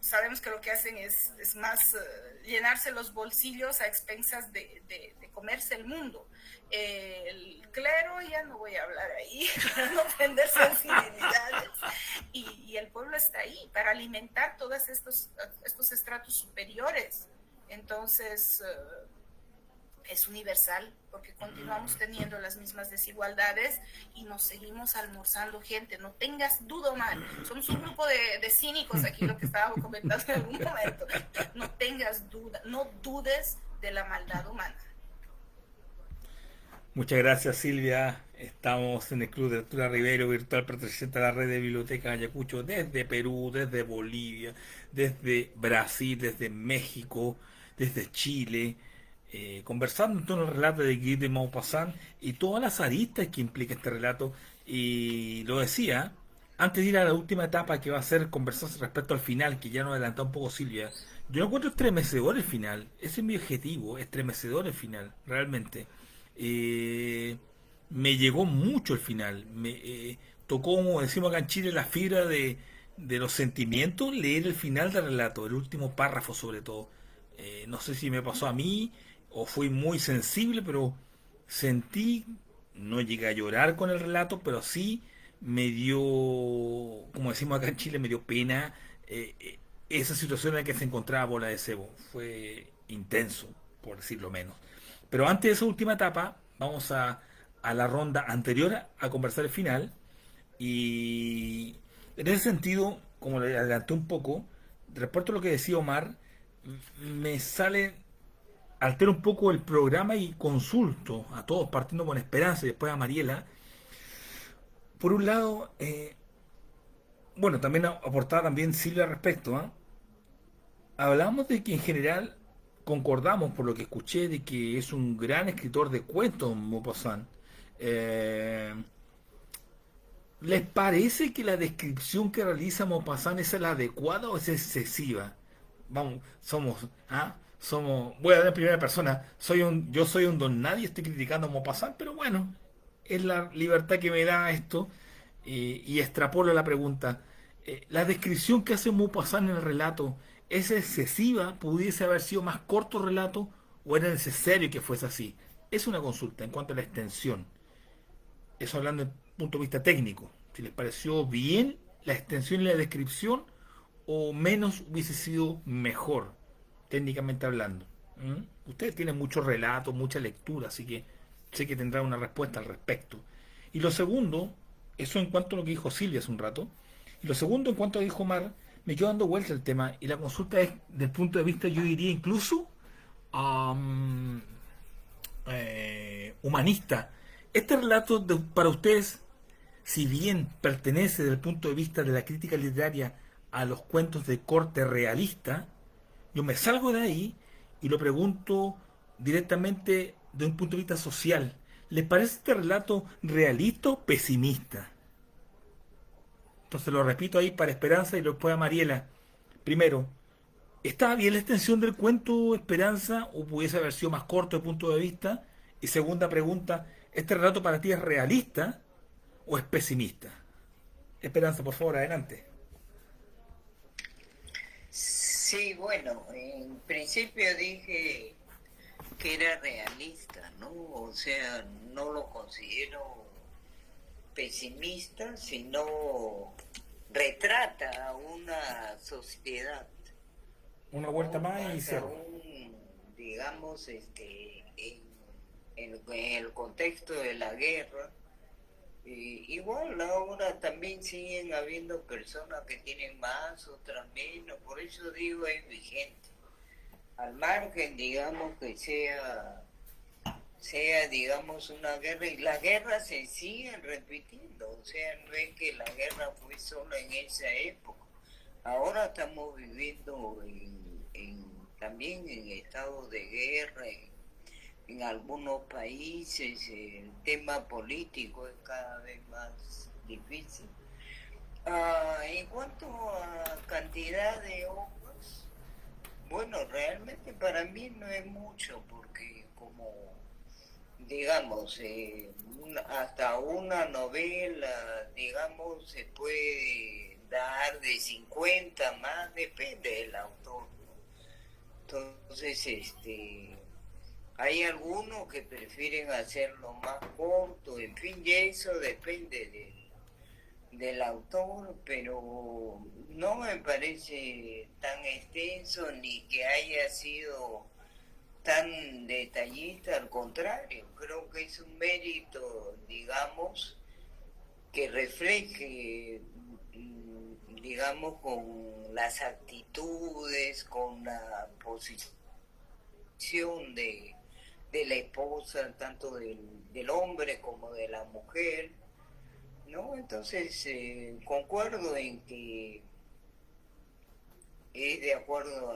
sabemos que lo que hacen es más llenarse los bolsillos a expensas de comerse el mundo. El clero, ya no voy a hablar ahí para no ofender sensibilidades, y el pueblo está ahí para alimentar todos estos estratos superiores. Entonces es universal, porque continuamos teniendo las mismas desigualdades y nos seguimos almorzando gente. No tengas duda, Omar, somos un grupo de cínicos aquí, lo que estábamos comentando en algún momento. No tengas duda, no dudes de la maldad humana.
Muchas gracias, Silvia. Estamos en el Club de Lectura Rivero, virtual perteneciente a la red de bibliotecas Ayacucho, desde Perú, desde Bolivia, desde Brasil, desde México, desde Chile, conversando en torno al relato de Guy de Maupassant y todas las aristas que implica este relato. Y lo decía, antes de ir a la última etapa que va a ser conversar respecto al final, que ya nos adelantó un poco Silvia, yo encuentro estremecedor el final. Ese es mi objetivo, estremecedor el final, realmente. Me llegó mucho el final, me tocó, como decimos acá en Chile, la fibra de los sentimientos, leer el final del relato, el último párrafo sobre todo. No sé si me pasó a mí o fui muy sensible, pero sentí, no llegué a llorar con el relato, pero sí me dio, como decimos acá en Chile, me dio pena esa situación en la que se encontraba Bola de Cebo. Fue intenso, por decirlo menos. Pero antes de esa última etapa, vamos a la ronda anterior a conversar el final. Y en ese sentido, como le adelanté un poco, respecto a lo que decía Omar, me sale, altero un poco el programa y consulto a todos, partiendo con Esperanza y después a Mariela. Por un lado, bueno, también aportaba también Silvia al respecto, ¿eh? Hablamos de que en general concordamos, por lo que escuché, de que es un gran escritor de cuentos, Maupassant. ¿Les parece que la descripción que realiza Maupassant es la adecuada o es excesiva? Vamos, voy a hablar en primera persona, yo soy un don nadie, estoy criticando a Maupassant, pero bueno, es la libertad que me da esto, y extrapolo la pregunta. La descripción que hace Maupassant en el relato, ¿es excesiva? ¿Pudiese haber sido más corto el relato o era necesario que fuese así? Es una consulta en cuanto a la extensión. Eso hablando desde el punto de vista técnico. Si les pareció bien la extensión y la descripción o menos hubiese sido mejor, técnicamente hablando? ¿Mm? Ustedes tienen muchos relatos, mucha lectura, así que sé que tendrá una respuesta al respecto. Y lo segundo, eso en cuanto a lo que dijo Silvia hace un rato, y lo segundo en cuanto a lo que dijo Mar, me quedo dando vuelta el tema, y la consulta es, desde el punto de vista, yo diría incluso, am, humanista. Este relato para ustedes, si bien pertenece desde el punto de vista de la crítica literaria a los cuentos de corte realista, yo me salgo de ahí y lo pregunto directamente de un punto de vista social. ¿Les parece este relato realista o pesimista? Entonces lo repito ahí para Esperanza y después a Mariela. Primero, ¿estaba bien la extensión del cuento Esperanza o pudiese haber sido más corto de punto de vista? Y segunda pregunta, ¿este relato para ti es realista o es pesimista? Esperanza, por favor, adelante.
Sí, bueno, en principio dije que era realista, ¿no? O sea, no lo considero pesimista, sino retrata una sociedad,
Una vuelta
¿no?
más y
Más
cierro.
aún, digamos, en el contexto de la guerra. Igual ahora también siguen habiendo personas que tienen más, otras menos, por eso digo es vigente. Al margen, digamos, que sea, digamos, una guerra, y las guerras se siguen repitiendo, o sea, no es que la guerra fue solo en esa época. Ahora estamos viviendo también en estado de guerra, en algunos países el tema político es cada vez más difícil. En cuanto a cantidad de obras, bueno, realmente para mí no es mucho, porque como, digamos, hasta una novela, digamos, se puede dar de 50 más, depende del autor, ¿no? Entonces, hay algunos que prefieren hacerlo más corto, en fin, y eso depende del autor, pero no me parece tan extenso ni que haya sido tan detallista, al contrario, creo que es un mérito, digamos, que refleje, digamos, con las actitudes, con la posición de la esposa, tanto del hombre como de la mujer, ¿no? Entonces, concuerdo en que es de acuerdo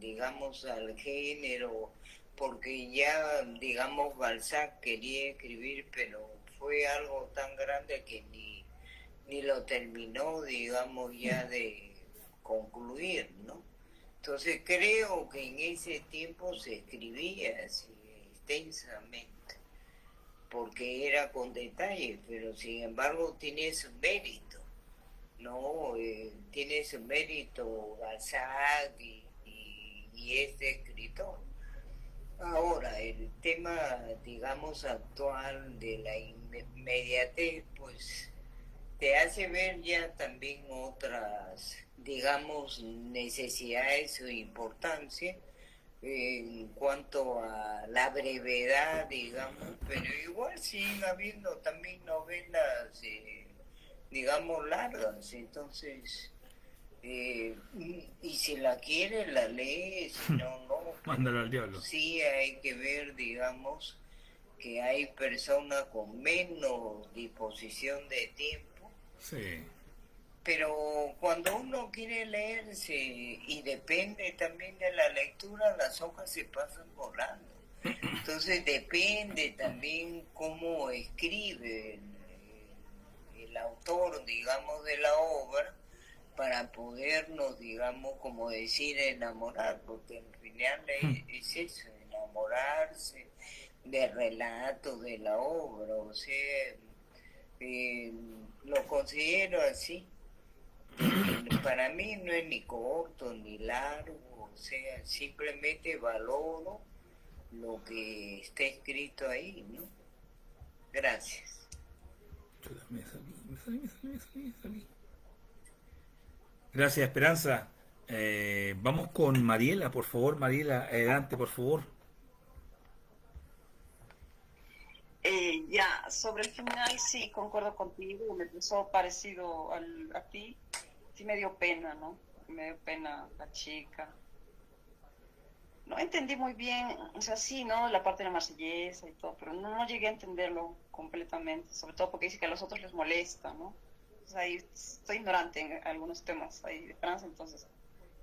digamos, al género, porque ya, digamos, Balzac quería escribir, pero fue algo tan grande que ni lo terminó, digamos, ya de concluir, ¿no? Entonces creo que en ese tiempo se escribía así extensamente, porque era con detalle, pero sin embargo tiene su mérito, ¿no? Tiene su mérito Balzac y este escritor. Ahora, el tema, digamos, actual de la inmediatez, pues te hace ver ya también otras, digamos, necesidades o importancia en cuanto a la brevedad, digamos, pero igual siguen habiendo también novelas, digamos, largas, entonces, y si la quiere, la lee, si no, no,
Mándalo
pero
al diablo.
sí hay que ver, digamos, que hay personas con menos disposición de tiempo,
Sí.
pero cuando uno quiere leerse y depende también de la lectura, las hojas se pasan volando. Entonces depende también cómo escribe el autor, digamos, de la obra, para podernos, digamos, como decir, enamorar, porque al final es eso, enamorarse del relato, de la obra, o sea, lo considero así, porque para mí no es ni corto ni largo, o sea, simplemente valoro lo que está escrito ahí, ¿no? Gracias.
Chuta, me salí. Gracias, Esperanza. Vamos con Mariela, por favor, Mariela, adelante, por favor.
Ya, sobre el final sí, concuerdo contigo, me pensó parecido a ti, sí me dio pena, ¿no? Me dio pena la chica. No entendí muy bien, o sea, sí, ¿no? La parte de la marsellesa y todo, pero no llegué a entenderlo completamente, sobre todo porque dice que a los otros les molesta, ¿no? O sea, ahí estoy ignorante en algunos temas ahí de Francia, entonces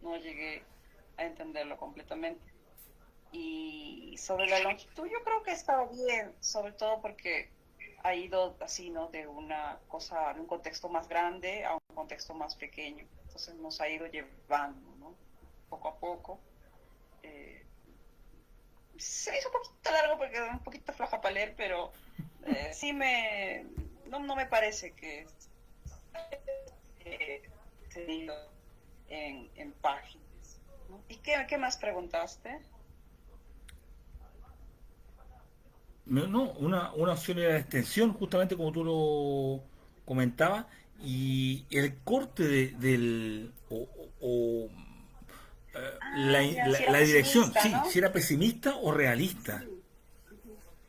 no llegué a entenderlo completamente. Y sobre la longitud, yo creo que ha estado bien, sobre todo porque ha ido así, ¿no? De una cosa, de un contexto más grande a un contexto más pequeño. Entonces nos ha ido llevando, ¿no? Poco a poco. Eh, Se hizo un poquito largo porque un poquito floja para leer, pero sí no me parece que se dio en páginas, ¿no? ¿Y qué más preguntaste?
No, no, una opción era la extensión, justamente como tú lo comentabas, y el corte del,
Ah, ya, si era
la dirección,
pesimista,
sí,
¿no?
si era pesimista o realista.
Sí.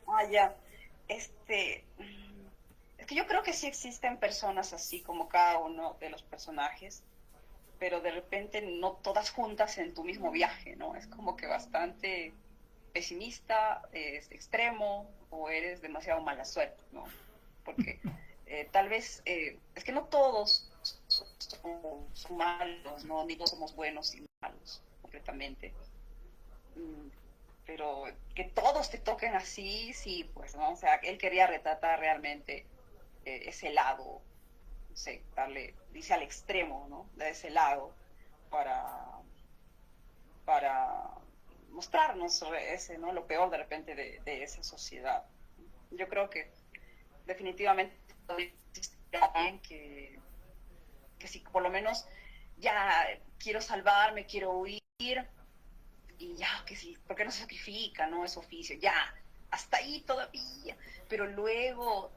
Ah, ya. Es que yo creo que sí existen personas así como cada uno de los personajes, pero de repente no todas juntas en tu mismo viaje, ¿no? Es como que bastante pesimista, es extremo, o eres demasiado mala suerte, ¿no? Porque tal vez, es que no todos son malos, ¿no? Ni todos somos buenos y malos, completamente. Mm, pero que todos te toquen así, sí, pues, ¿no? O sea, él quería retratar realmente ese lado, no sé, darle, dice al extremo, ¿no? De ese lado, para, para mostrarnos sobre ese, ¿no? Lo peor de repente de esa sociedad. Yo creo que definitivamente existe alguien que si por lo menos ya quiero salvarme, quiero huir, y ya, que sí, ¿por qué no se sacrifica, no? Es oficio, ya, hasta ahí todavía, pero luego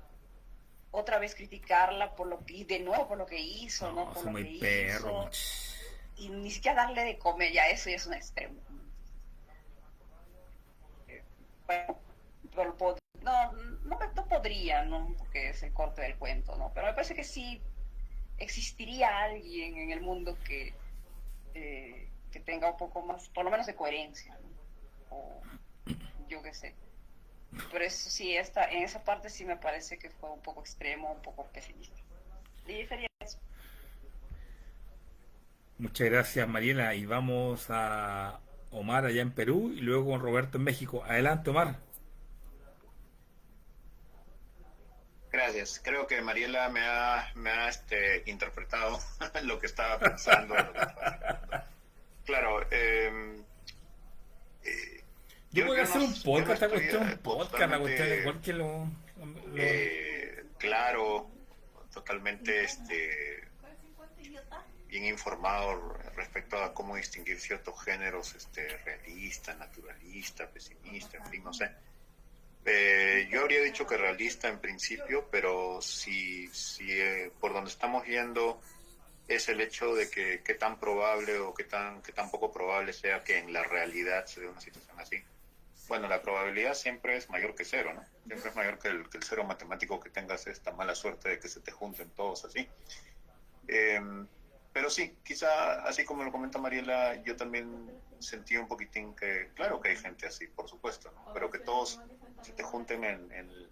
otra vez criticarla por lo que, y de nuevo por lo que hizo, ¿no?
No,
Por
soy
lo
muy
que
perro.
hizo, y ni siquiera darle de comer, ya eso ya es un extremo. Bueno, pero no podría, ¿no? Porque es el corte del cuento, ¿no? Pero me parece que sí existiría alguien en el mundo que tenga un poco más, por lo menos de coherencia, ¿no? O yo qué sé. Pero eso sí, en esa parte sí me parece que fue un poco extremo, un poco pesimista. Y sería eso.
Muchas gracias, Mariela. Y vamos a Omar allá en Perú y luego con Roberto en México. Adelante, Omar.
Gracias. Creo que Mariela me ha interpretado lo que estaba pensando, lo que estaba sintiendo. Claro, eh,
Yo podría hacer un
yo no
podcast, esta
estoy
cuestión, un podcast, la cuestión,
totalmente
igual que
claro, totalmente bien informado respecto a cómo distinguir ciertos géneros, realista, naturalista, pesimista, en fin, no sé. Yo habría dicho que realista en principio, pero si por donde estamos yendo es el hecho de que qué tan probable o qué tan poco probable sea que en la realidad se dé una situación así. Bueno, la probabilidad siempre es mayor que cero, ¿no? Siempre es mayor que el cero matemático que tengas esta mala suerte de que se te junten todos así. Eh, pero sí, quizá así como lo comenta Mariela, yo también sentí un poquitín que, claro que hay gente así, por supuesto, ¿no? Pero que todos se te junten en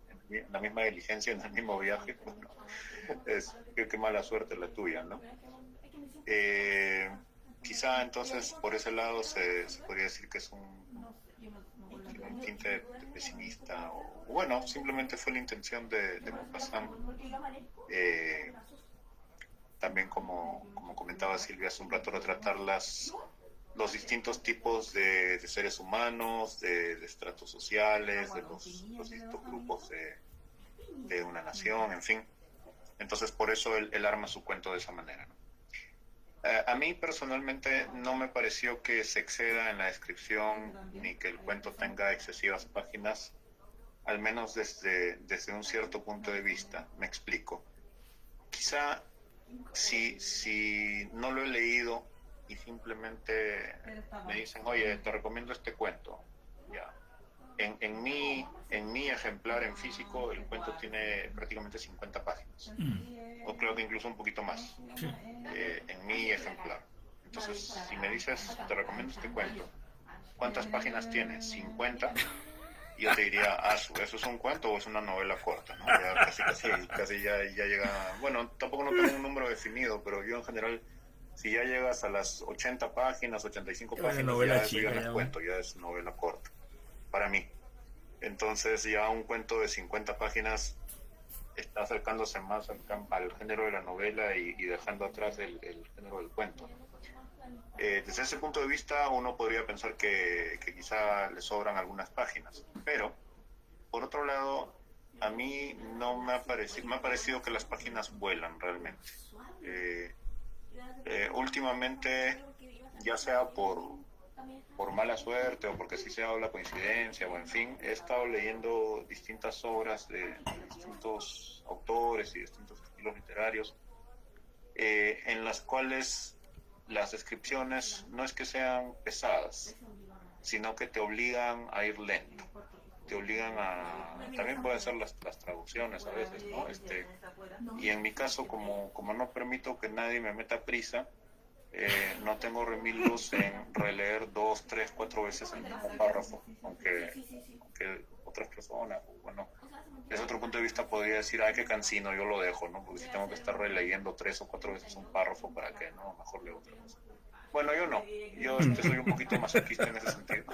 la misma diligencia, en el mismo viaje, bueno, qué mala suerte la tuya, ¿no? Eh, Quizá entonces por ese lado se podría decir que es tiene un tinte de pesimista, o bueno, simplemente fue la intención de Maupassant. Eh, También como comentaba Silvia hace un rato, retratar los distintos tipos de seres humanos, de estratos sociales, de los distintos grupos de una nación, en fin. Entonces por eso él arma su cuento de esa manera, ¿no? A mí personalmente no me pareció que se exceda en la descripción ni que el cuento tenga excesivas páginas, al menos desde un cierto punto de vista. Me explico. Quizá si no lo he leído y simplemente me dicen, oye, te recomiendo este cuento, ya. En mi ejemplar en físico, el cuento tiene prácticamente 50 páginas, o creo que incluso un poquito más, en mi ejemplar. Entonces, si me dices, te recomiendo este cuento, ¿cuántas páginas tiene? 50. Yo te diría, ¿eso es un cuento o es una novela corta? ¿No? Ya casi ya llega, bueno, tampoco no tengo un número definido, pero yo en general, si ya llegas a las 80 páginas, 85
Es una
páginas,
novela
ya eso
chica,
ya no es
ya.
cuento, ya es novela corta, para mí. Entonces ya un cuento de 50 páginas está acercándose más al género de la novela y dejando atrás el género del cuento. Desde ese punto de vista uno podría pensar que quizá le sobran algunas páginas, pero por otro lado a mí no me ha parecido que las páginas vuelan realmente. Eh, Últimamente, ya sea por mala suerte o porque sí se ha dado la coincidencia o en fin, he estado leyendo distintas obras de distintos autores y distintos estilos literarios, en las cuales las descripciones no es que sean pesadas, sino que te obligan a ir lento, te obligan también pueden ser las traducciones a veces, ¿no? Y en mi caso, como no permito que nadie me meta prisa, no tengo remilgos en releer 2, 3, 4 veces el mismo párrafo, aunque otras personas, bueno, desde otro punto de vista podría decir, ay, qué cansino, yo lo dejo, ¿no? Porque si tengo que estar releyendo 3 o 4 veces un párrafo, ¿para qué? No, mejor leo otra vez. Bueno, yo no, yo soy un poquito masoquista en ese sentido.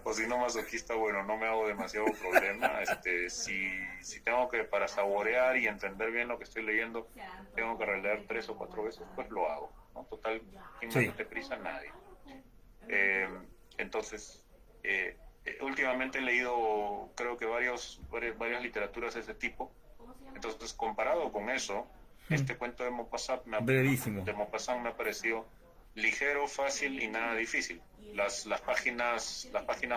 O si no masoquista, bueno, no me hago demasiado problema. Si tengo que, para saborear y entender bien lo que estoy leyendo, tengo que releer 3 o 4 veces, pues lo hago, ¿no? Total, ¿quién me
Sí.
mete prisa? Nadie. Entonces, últimamente he leído, creo que varias literaturas de ese tipo. Entonces, comparado con eso, este cuento
Brevísimo.
de Maupassant me ha parecido ligero, fácil y nada difícil. Las páginas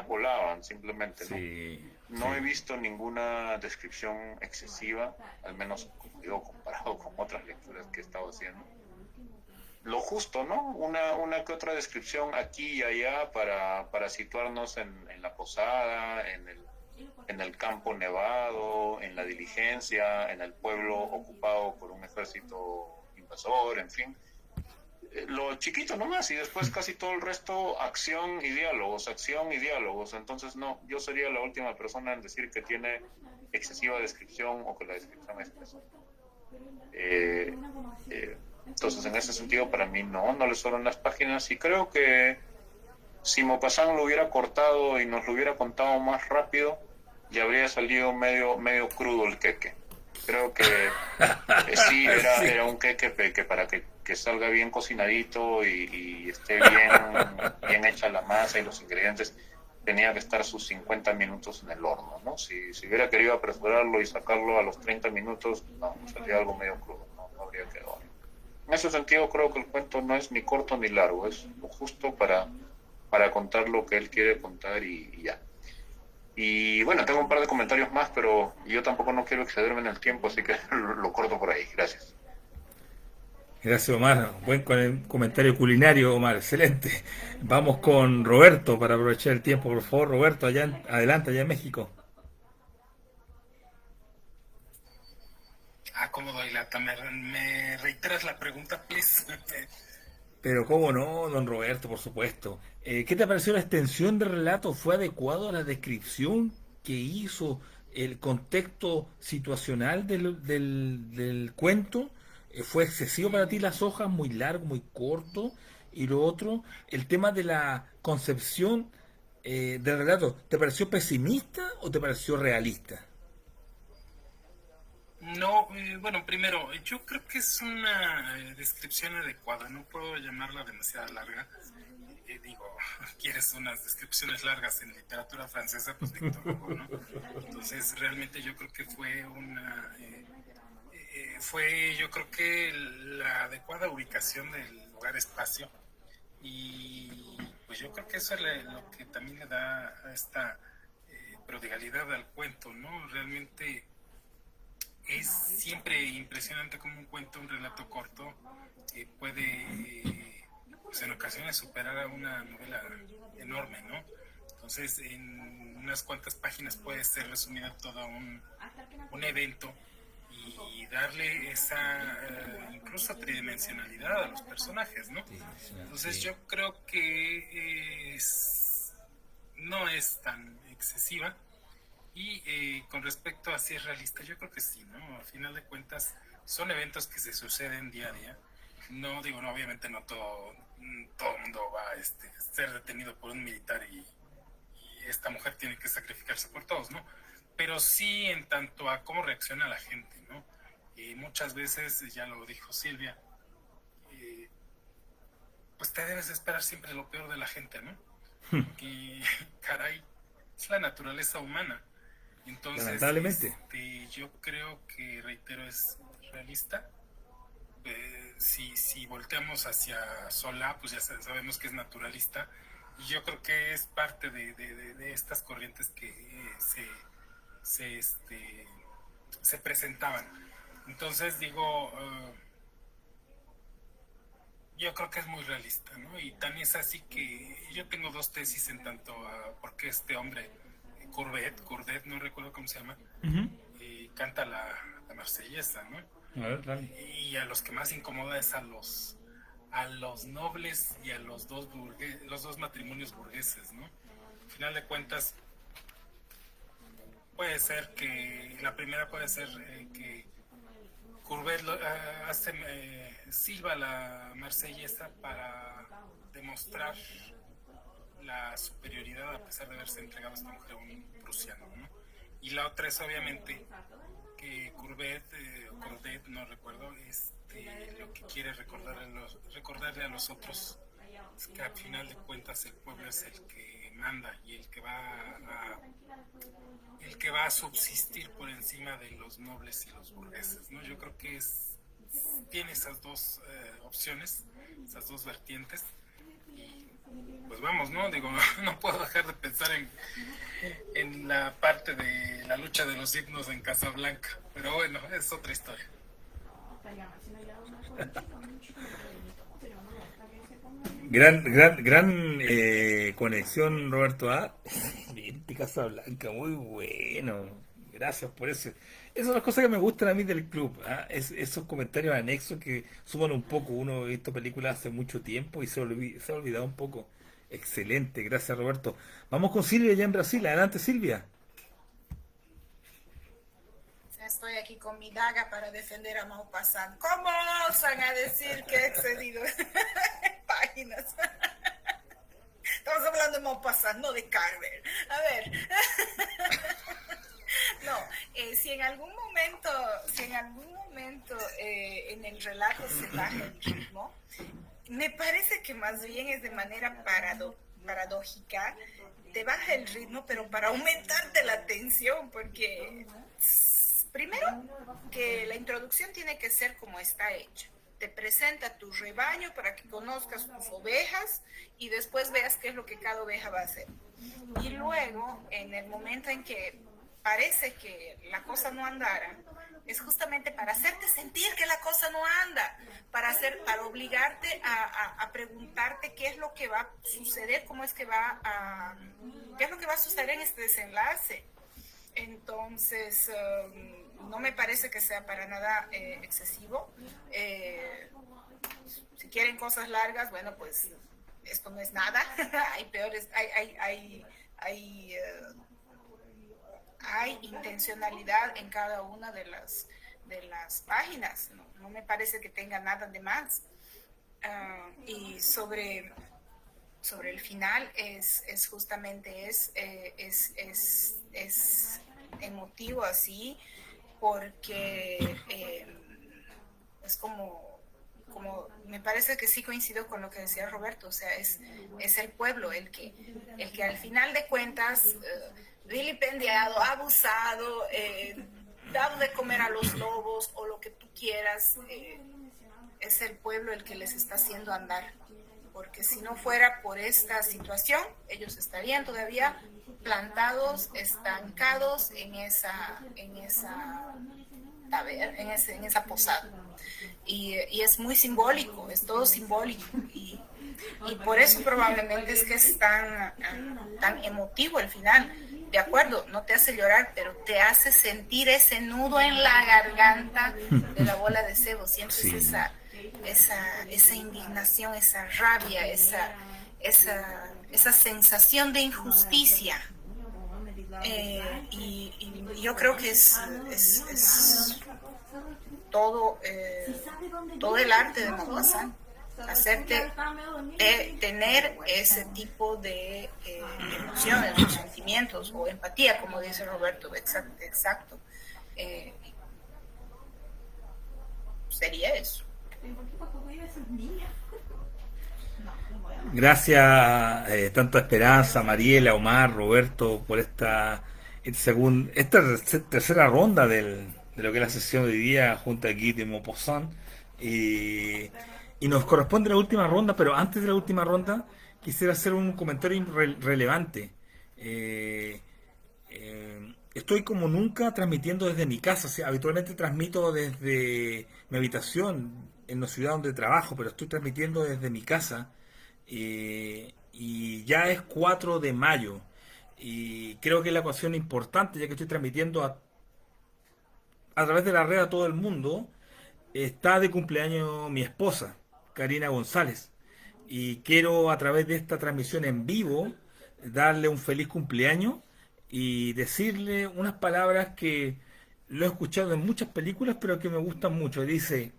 volaban simplemente, ¿no?
Sí,
No he
sí.
visto ninguna descripción excesiva, al menos como digo, comparado con otras lecturas que he estado haciendo. Lo justo, ¿no? Una que otra descripción aquí y allá para situarnos en la posada, en el campo nevado, en la diligencia, en el pueblo ocupado por un ejército invasor, en fin. Lo chiquito nomás y después casi todo el resto acción y diálogos, acción y diálogos. Entonces no, yo sería la última persona en decir que tiene excesiva descripción o que la descripción es pesada. Entonces en ese sentido para mí no le sobran las páginas y creo que si Maupassant lo hubiera cortado y nos lo hubiera contado más rápido, ya habría salido medio crudo el queque. Creo que sí,
Sí.
era un queque que para que salga bien cocinadito y esté bien hecha la masa y los ingredientes, tenía que estar sus 50 minutos en el horno, ¿no? Si hubiera querido apresurarlo y sacarlo a los 30 minutos, no, sería algo medio crudo, no habría quedado. En ese sentido creo que el cuento no es ni corto ni largo, es lo justo para contar lo que él quiere contar y ya. Y bueno, tengo un par de comentarios más, pero yo tampoco no quiero excederme en el tiempo, así que lo corto por ahí. Gracias.
Gracias, Omar. Buen comentario culinario, Omar. Excelente. Vamos con Roberto para aprovechar el tiempo, por favor. Roberto, adelante, allá en México.
¿Cómo doy lata? ¿Me reiteras la pregunta, please?
Pero cómo no, don Roberto, por supuesto. ¿Qué te pareció la extensión del relato? ¿Fue adecuado a la descripción que hizo el contexto situacional del cuento? ¿Fue excesivo para ti las hojas, muy largo, muy corto? Y lo otro, el tema de la concepción del relato, ¿te pareció pesimista o te pareció realista?
No, bueno, primero, yo creo que es una descripción adecuada, no puedo llamarla demasiado larga. Digo, quieres unas descripciones largas en literatura francesa, pues Víctor Hugo, ¿no? Entonces, realmente yo creo que fue yo creo que la adecuada ubicación del lugar-espacio y pues yo creo que eso es lo que también le da a esta prodigalidad al cuento, ¿no? Realmente es siempre impresionante como un cuento, un relato corto, puede, pues en ocasiones superar a una novela enorme, ¿no? Entonces, en unas cuantas páginas puede ser resumida todo un evento y darle esa incluso tridimensionalidad a los personajes, ¿no? Entonces yo creo que no es tan excesiva. Y con respecto a si es realista, yo creo que sí, ¿no? Al final de cuentas, son eventos que se suceden día a día. No digo, no, obviamente no todo el mundo va a ser detenido por un militar y esta mujer tiene que sacrificarse por todos, ¿no? Pero sí en tanto a cómo reacciona la gente, ¿no? Muchas veces, ya lo dijo Silvia, pues te debes esperar siempre lo peor de la gente, ¿no? Que, caray, es la naturaleza humana. Entonces,
lamentablemente.
Yo creo que, reitero, es realista. Si volteamos hacia Solá, pues ya sabemos que es naturalista. Y yo creo que es parte de estas corrientes que se presentaban. Entonces, digo, yo creo que es muy realista, ¿no? Y tan es así que yo tengo dos tesis en tanto a por qué este hombre, Courbet, no recuerdo cómo se llama, canta la marsellesa, ¿no?
A ver, dale.
Y a los que más incomoda es a los nobles y a los dos matrimonios burgueses, ¿no? Al final de cuentas, puede ser que la primera puede ser que Courbet silba la marsellesa para demostrar la superioridad a pesar de haberse entregado a esta mujer a un prusiano, ¿no? Y la otra es obviamente que Courbet, no recuerdo, lo que quiere recordarle a los otros es que al final de cuentas el pueblo es el que manda y el que va a subsistir por encima de los nobles y los burgueses, ¿no? Yo creo que tiene esas dos opciones, esas dos vertientes. Y pues vamos, ¿no? Digo, no puedo dejar de pensar en la parte de la lucha de los himnos en Casablanca, pero bueno, es otra historia.
Gran conexión, Roberto A. Vente, Casablanca, muy bueno. Gracias por eso. Esas son las cosas que me gustan a mí del club, ¿ah? Esos comentarios anexos que suman un poco. Uno ha visto películas hace mucho tiempo y se ha olvidado un poco. Excelente, gracias, Roberto. Vamos con Silvia ya en Brasil. Adelante, Silvia.
Estoy aquí con mi daga para defender a Maupassant. ¿Cómo osan a decir que he excedido páginas? Estamos hablando de Maupassant, no de Carver. A ver. No, si en algún momento en el relato se baja el ritmo, me parece que más bien es de manera paradójica, te baja el ritmo, pero para aumentarte la tensión, porque primero que la introducción tiene que ser como está hecha. Te presenta tu rebaño para que conozcas tus ovejas y después veas qué es lo que cada oveja va a hacer. Y luego, en el momento en que parece que la cosa no andara, es justamente para hacerte sentir que la cosa no anda, para obligarte a preguntarte qué es lo que va a suceder, qué es lo que va a suceder en este desenlace. Entonces, no me parece que sea para nada excesivo. Si quieren cosas largas, bueno, pues esto no es nada. Hay peores, hay intencionalidad en cada una de las páginas. No me parece que tenga nada de más. Y sobre el final es justamente es emotivo así, porque es como me parece que sí coincido con lo que decía Roberto, o sea, es el pueblo el que al final de cuentas vilipendiado, abusado, dado de comer a los lobos o lo que tú quieras, es el pueblo el que les está haciendo andar, porque si no fuera por esta situación, ellos estarían todavía plantados, estancados en esa a ver en esa posada. Y es muy simbólico, es todo simbólico. Y por eso probablemente es que es tan emotivo el final. De acuerdo, no te hace llorar, pero te hace sentir ese nudo en la garganta de la bola de cebo. Siempre
Sí.
es esa indignación, esa rabia, esa sensación de injusticia. Y yo creo que es todo, todo el arte de Maupassant, hacerte tener ese tipo de emociones, o sentimientos, o empatía, como dice Roberto, exacto. Sería eso.
Gracias tanto a Esperanza, Mariela, Omar, Roberto por esta tercera ronda de lo que es la sesión de hoy día junto aquí de Maupassant. Y nos corresponde la última ronda, pero antes de la última ronda quisiera hacer un comentario relevante. Estoy como nunca transmitiendo desde mi casa. O sea, habitualmente transmito desde mi habitación en la ciudad donde trabajo, pero estoy transmitiendo desde mi casa. Y ya es 4 de mayo. Y creo que es la ocasión importante, ya que estoy transmitiendo a través de la red a todo el mundo. Está de cumpleaños mi esposa, Karina González. Y quiero a través de esta transmisión en vivo darle un feliz cumpleaños y decirle unas palabras que lo he escuchado en muchas películas, pero que me gustan mucho. Dice,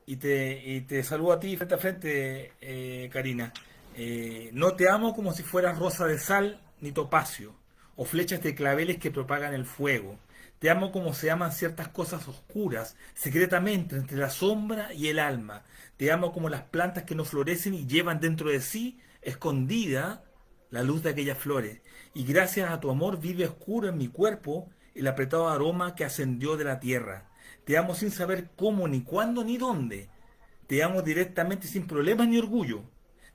y te saludo a ti frente a frente, Karina. No te amo como si fueras rosa de sal ni topacio, o flechas de claveles que propagan el fuego. Te amo como se aman ciertas cosas oscuras, secretamente entre la sombra y el alma. Te amo como las plantas que no florecen y llevan dentro de sí, escondida, la luz de aquellas flores. Y gracias a tu amor vive oscuro en mi cuerpo el apretado aroma que ascendió de la tierra. Te amo sin saber cómo, ni cuándo, ni dónde. Te amo directamente sin problemas ni orgullo.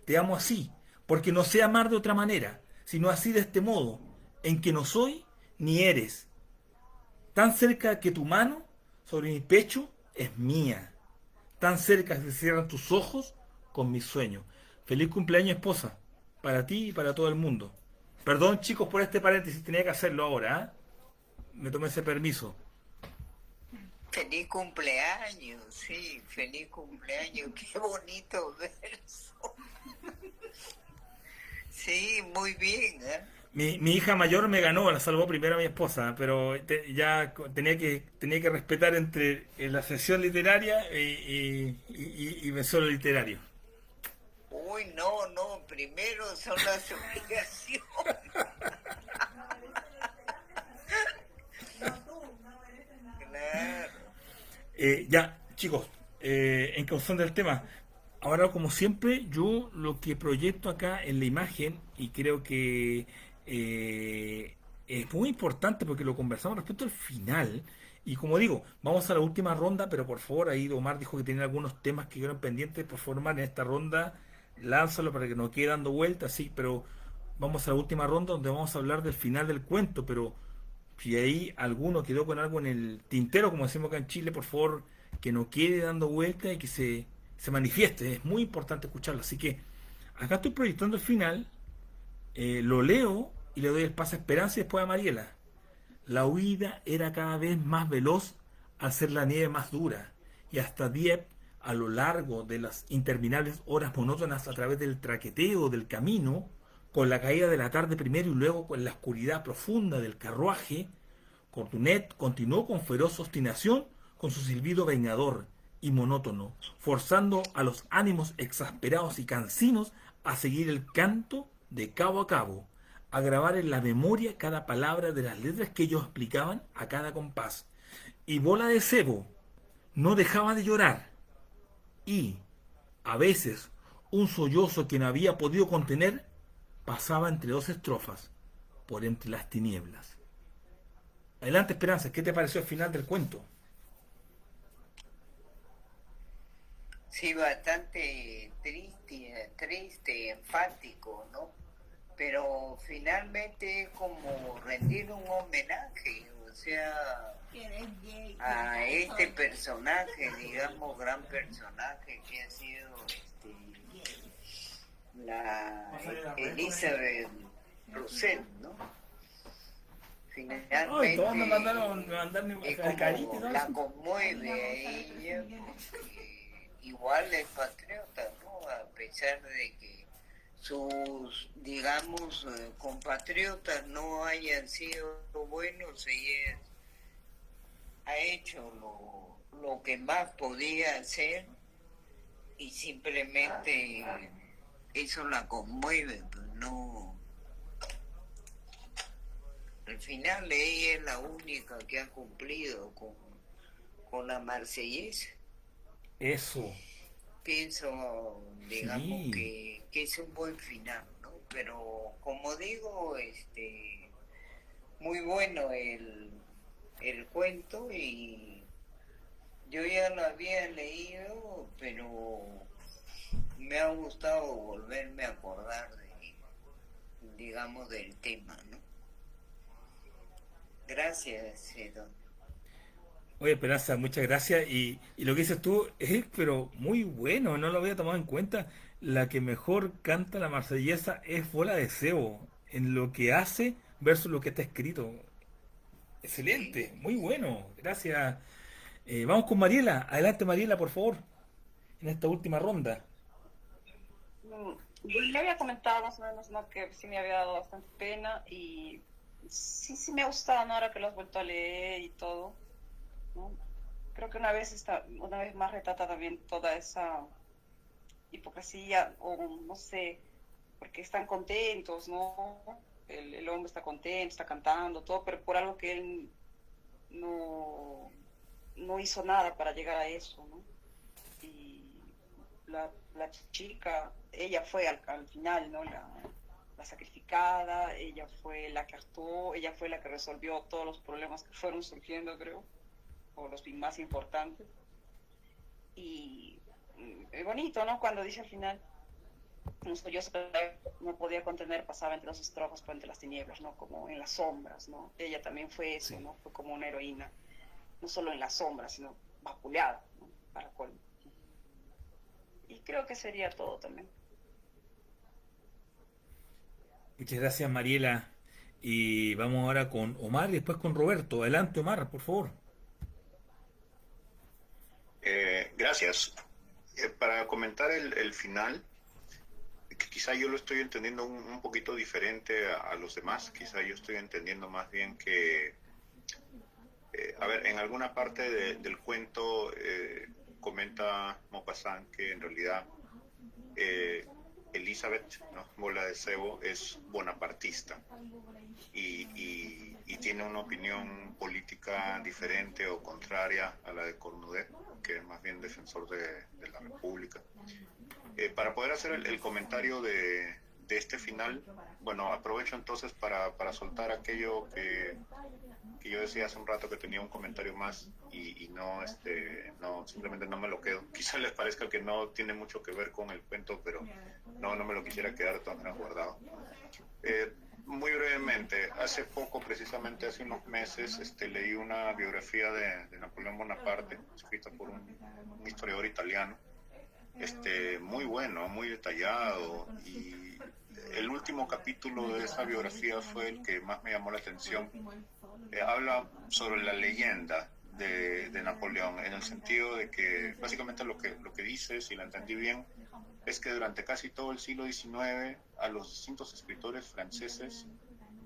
Te amo así, porque no sé amar de otra manera, sino así de este modo, en que no soy ni eres. Tan cerca que tu mano sobre mi pecho es mía. Tan cerca que se cierran tus ojos con mis sueños. Feliz cumpleaños, esposa. Para ti y para todo el mundo. Perdón, chicos, por este paréntesis. Tenía que hacerlo ahora, ¿eh? Me tomé ese permiso.
Feliz cumpleaños, sí, feliz cumpleaños, qué bonito verso. Sí, muy bien, ¿eh?
Mi hija mayor me ganó, la salvó primero a mi esposa, pero ya tenía que respetar entre la sesión literaria y venció lo literario.
Uy, no, primero son las obligaciones. Claro.
Ya, chicos, en función del tema, ahora como siempre, yo lo que proyecto acá en la imagen, y creo que es muy importante porque lo conversamos respecto al final, y como digo, vamos a la última ronda, pero por favor, ahí Omar dijo que tenía algunos temas que quedaron pendientes, por favor, Omar, en esta ronda, lánzalo para que no quede dando vueltas, sí, pero vamos a la última ronda donde vamos a hablar del final del cuento, pero si ahí alguno quedó con algo en el tintero, como decimos acá en Chile, por favor, que no quede dando vueltas y que se manifieste. Es muy importante escucharlo. Así que acá estoy proyectando el final, lo leo y le doy el paso a Esperanza y después a Mariela. La huida era cada vez más veloz al ser la nieve más dura, y hasta Dieppe, a lo largo de las interminables horas monótonas a través del traqueteo del camino, con la caída de la tarde primero y luego con la oscuridad profunda del carruaje, Cortunet continuó con feroz obstinación con su silbido vengador y monótono, forzando a los ánimos exasperados y cansinos a seguir el canto de cabo a cabo, a grabar en la memoria cada palabra de las letras que ellos explicaban a cada compás. Y Bola de Cebo no dejaba de llorar, y, a veces, un sollozo que no había podido contener pasaba entre dos estrofas, por entre las tinieblas. Adelante, Esperanza, ¿qué te pareció el final del cuento?
Sí, bastante triste, enfático, ¿no? Pero finalmente como rendir un homenaje, o sea, a este personaje, digamos, gran personaje que ha sido la Elizabeth Russell, ¿no?
Ay, todos me mandaron
Es
carita y
como
todo
la
eso.
conmueve a ella, porque igual es patriota, ¿no? A pesar de que sus, digamos, compatriotas no hayan sido buenos, ella ha hecho lo que más podía hacer y simplemente eso la conmueve, pues no. Al final ella es la única que ha cumplido con la Marsellesa.
Eso.
Pienso, digamos,
Sí.
que es un buen final, ¿no? Pero como digo, muy bueno el cuento y yo ya lo había leído, pero me ha gustado volverme a acordar digamos, del tema, ¿no? Gracias, Don.
Oye, Esperanza, muchas gracias. Y lo que dices tú es, pero muy bueno, no lo había tomado en cuenta. La que mejor canta la marsellesa es Bola de Cebo, en lo que hace versus lo que está escrito.
Sí.
Excelente, muy bueno, gracias. Vamos con Mariela. Adelante, Mariela, por favor, en esta última ronda.
Yo le había comentado más o menos, ¿no? Que sí me había dado bastante pena y sí me ha gustado, ¿no? Ahora que lo has vuelto a leer y todo, ¿no? Creo que una vez más retrata también toda esa hipocresía, o no sé, porque están contentos, ¿no? El hombre está contento, está cantando, todo, pero por algo que él no, no hizo nada para llegar a eso, ¿no? Y la chica, ella fue al final, ¿no? La sacrificada, ella fue la que actuó, ella fue la que resolvió todos los problemas que fueron surgiendo, creo, o los más importantes. Y es bonito, ¿no? Cuando dice al final, yo no podía contener, pasaba entre los estrofas, por entre las tinieblas, ¿no? Como en las sombras, ¿no? Ella también fue eso,
Sí.
¿no? Fue como una heroína, no solo en las sombras, sino vapuleada, ¿no? Para colmo. Y creo que sería todo también.
Muchas gracias, Mariela. Y vamos ahora con Omar y después con Roberto. Adelante, Omar, por favor.
Gracias. Para comentar el final, que quizá yo lo estoy entendiendo un poquito diferente a los demás, quizá yo estoy entendiendo más bien que, a ver, en alguna parte del cuento comenta Maupassant que en realidad eh, Elizabeth, ¿no? Bola de Cebo, es bonapartista y tiene una opinión política diferente o contraria a la de Cornudet, que es más bien defensor de la República. Para poder hacer el comentario de este final, bueno, aprovecho entonces para soltar aquello que yo decía hace un rato, que tenía un comentario más y no, no, simplemente no me lo quedo. Quizá les parezca que no tiene mucho que ver con el cuento, pero no me lo quisiera quedar de todas maneras guardado. Muy brevemente, hace poco, precisamente hace unos meses, leí una biografía de Napoleón Bonaparte, escrita por un historiador italiano, muy bueno, muy detallado, y el último capítulo de esa biografía fue el que más me llamó la atención. Habla sobre la leyenda de Napoleón, en el sentido de que básicamente lo que dice, si la entendí bien, es que durante casi todo el siglo XIX a los distintos escritores franceses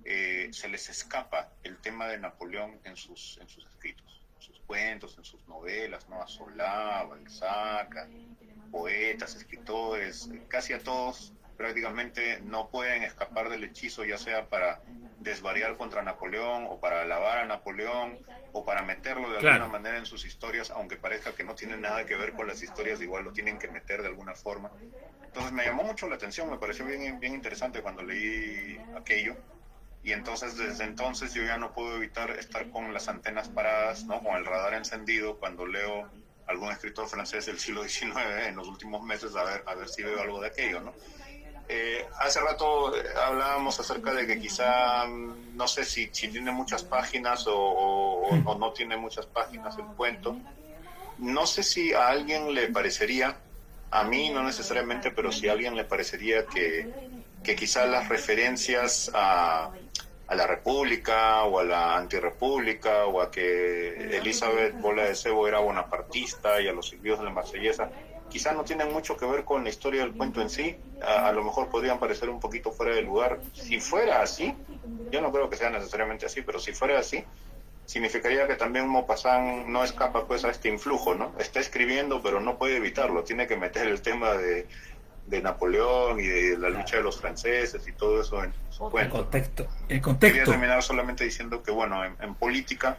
se les escapa el tema de Napoleón en sus escritos, en sus cuentos, en sus novelas, ¿no? A Solá, Balzac, poetas, escritores, casi a todos prácticamente no pueden escapar del hechizo, ya sea para desvariar contra Napoleón o para alabar a Napoleón o para meterlo de alguna
Claro.
manera en sus historias, aunque parezca que no tiene nada que ver con las historias, igual lo tienen que meter de alguna forma. Entonces me llamó mucho la atención, me pareció bien interesante cuando leí aquello. Y entonces, desde entonces, yo ya no puedo evitar estar con las antenas paradas, ¿no? Con el radar encendido cuando leo algún escritor francés del siglo XIX en los últimos meses, a ver si veo algo de aquello, ¿no? Hace rato hablábamos acerca de que quizá, no sé si tiene muchas páginas o no tiene muchas páginas el cuento. No sé si a alguien le parecería, a mí no necesariamente, pero si a alguien le parecería que quizá las referencias a la República o a la Antirrepública o a que Elizabeth Bola de Cebo era bonapartista y a los silbidos de la Marsellesa quizá no tienen mucho que ver con la historia del cuento en sí. A lo mejor podrían parecer un poquito fuera de lugar. Si fuera así, yo no creo que sea necesariamente así, pero si fuera así, significaría que también Maupassant no escapa pues a este influjo, ¿no? Está escribiendo, pero no puede evitarlo, tiene que meter el tema de Napoleón y de la lucha de los franceses y todo eso en su cuento.
El
Quería
contexto.
terminar solamente diciendo que, bueno, en política,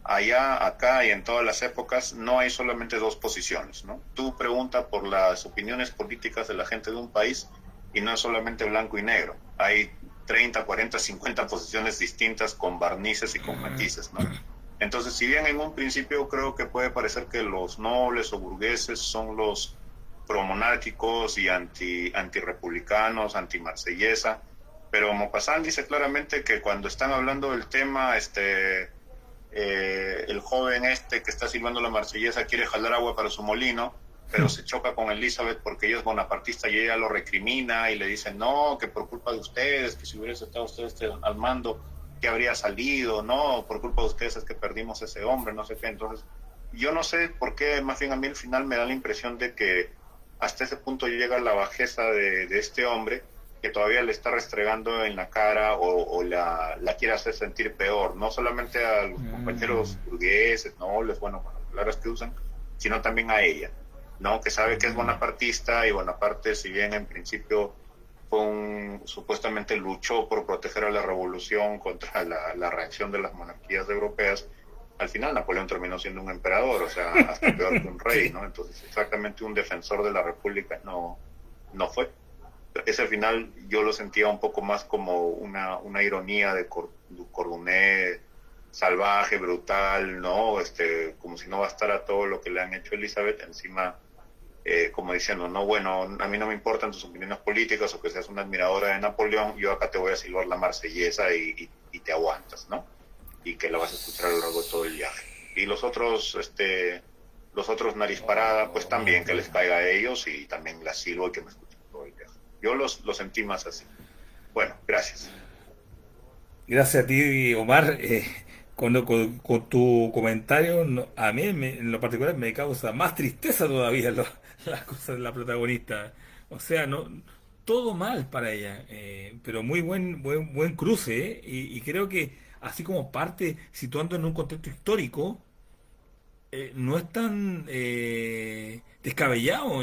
allá, acá y en todas las épocas, no hay solamente dos posiciones, ¿no? Tú preguntas por las opiniones políticas de la gente de un país y no es solamente blanco y negro. Hay 30, 40, 50 posiciones distintas con barnices y con matices, ¿no? Entonces, si bien en un principio creo que puede parecer que los nobles o burgueses son los promonárquicos y antirepublicanos, antimarsellesa, pero Maupassant dice claramente que cuando están hablando del tema, el joven que está silbando la marsellesa quiere jalar agua para su molino, pero se choca con Elizabeth porque ella es bonapartista y ella lo recrimina y le dice no, que por culpa de ustedes, que si hubiera estado ustedes al mando, que habría salido, no, por culpa de ustedes es que perdimos ese hombre, no sé qué. Entonces, yo no sé por qué, más bien a mí al final me da la impresión de que hasta ese punto llega la bajeza de este hombre, que todavía le está restregando en la cara o la quiere hacer sentir peor, no solamente a los compañeros burgueses, nobles, bueno, con las palabras que usan, sino también a ella, ¿no? Que sabe que es bonapartista y Bonaparte, si bien en principio supuestamente luchó por proteger a la revolución contra la reacción de las monarquías europeas, al final Napoleón terminó siendo un emperador, o sea, hasta peor que un rey, ¿no? Entonces, exactamente un defensor de la república no fue. Ese final yo lo sentía un poco más como una ironía de Corduné salvaje, brutal, ¿no? Como si no bastara todo lo que le han hecho a Elizabeth, encima, como diciendo, no, bueno, a mí no me importan tus opiniones políticas o que seas una admiradora de Napoleón, yo acá te voy a silbar la marsellesa y te aguantas, ¿no? Y que la vas a escuchar a lo largo de todo el viaje. Y los otros nariz parada, pues también que les caiga a ellos y también la silbo y que me escuchen todo el viaje. Yo lo sentí más así. Bueno, gracias.
Gracias a ti, Omar. Con tu comentario, a mí en lo particular me causa más tristeza todavía las cosas de la protagonista. O sea, no todo mal para ella, pero muy buen cruce, ¿eh? Y creo que así como parte situando en un contexto histórico, no es tan descabellado,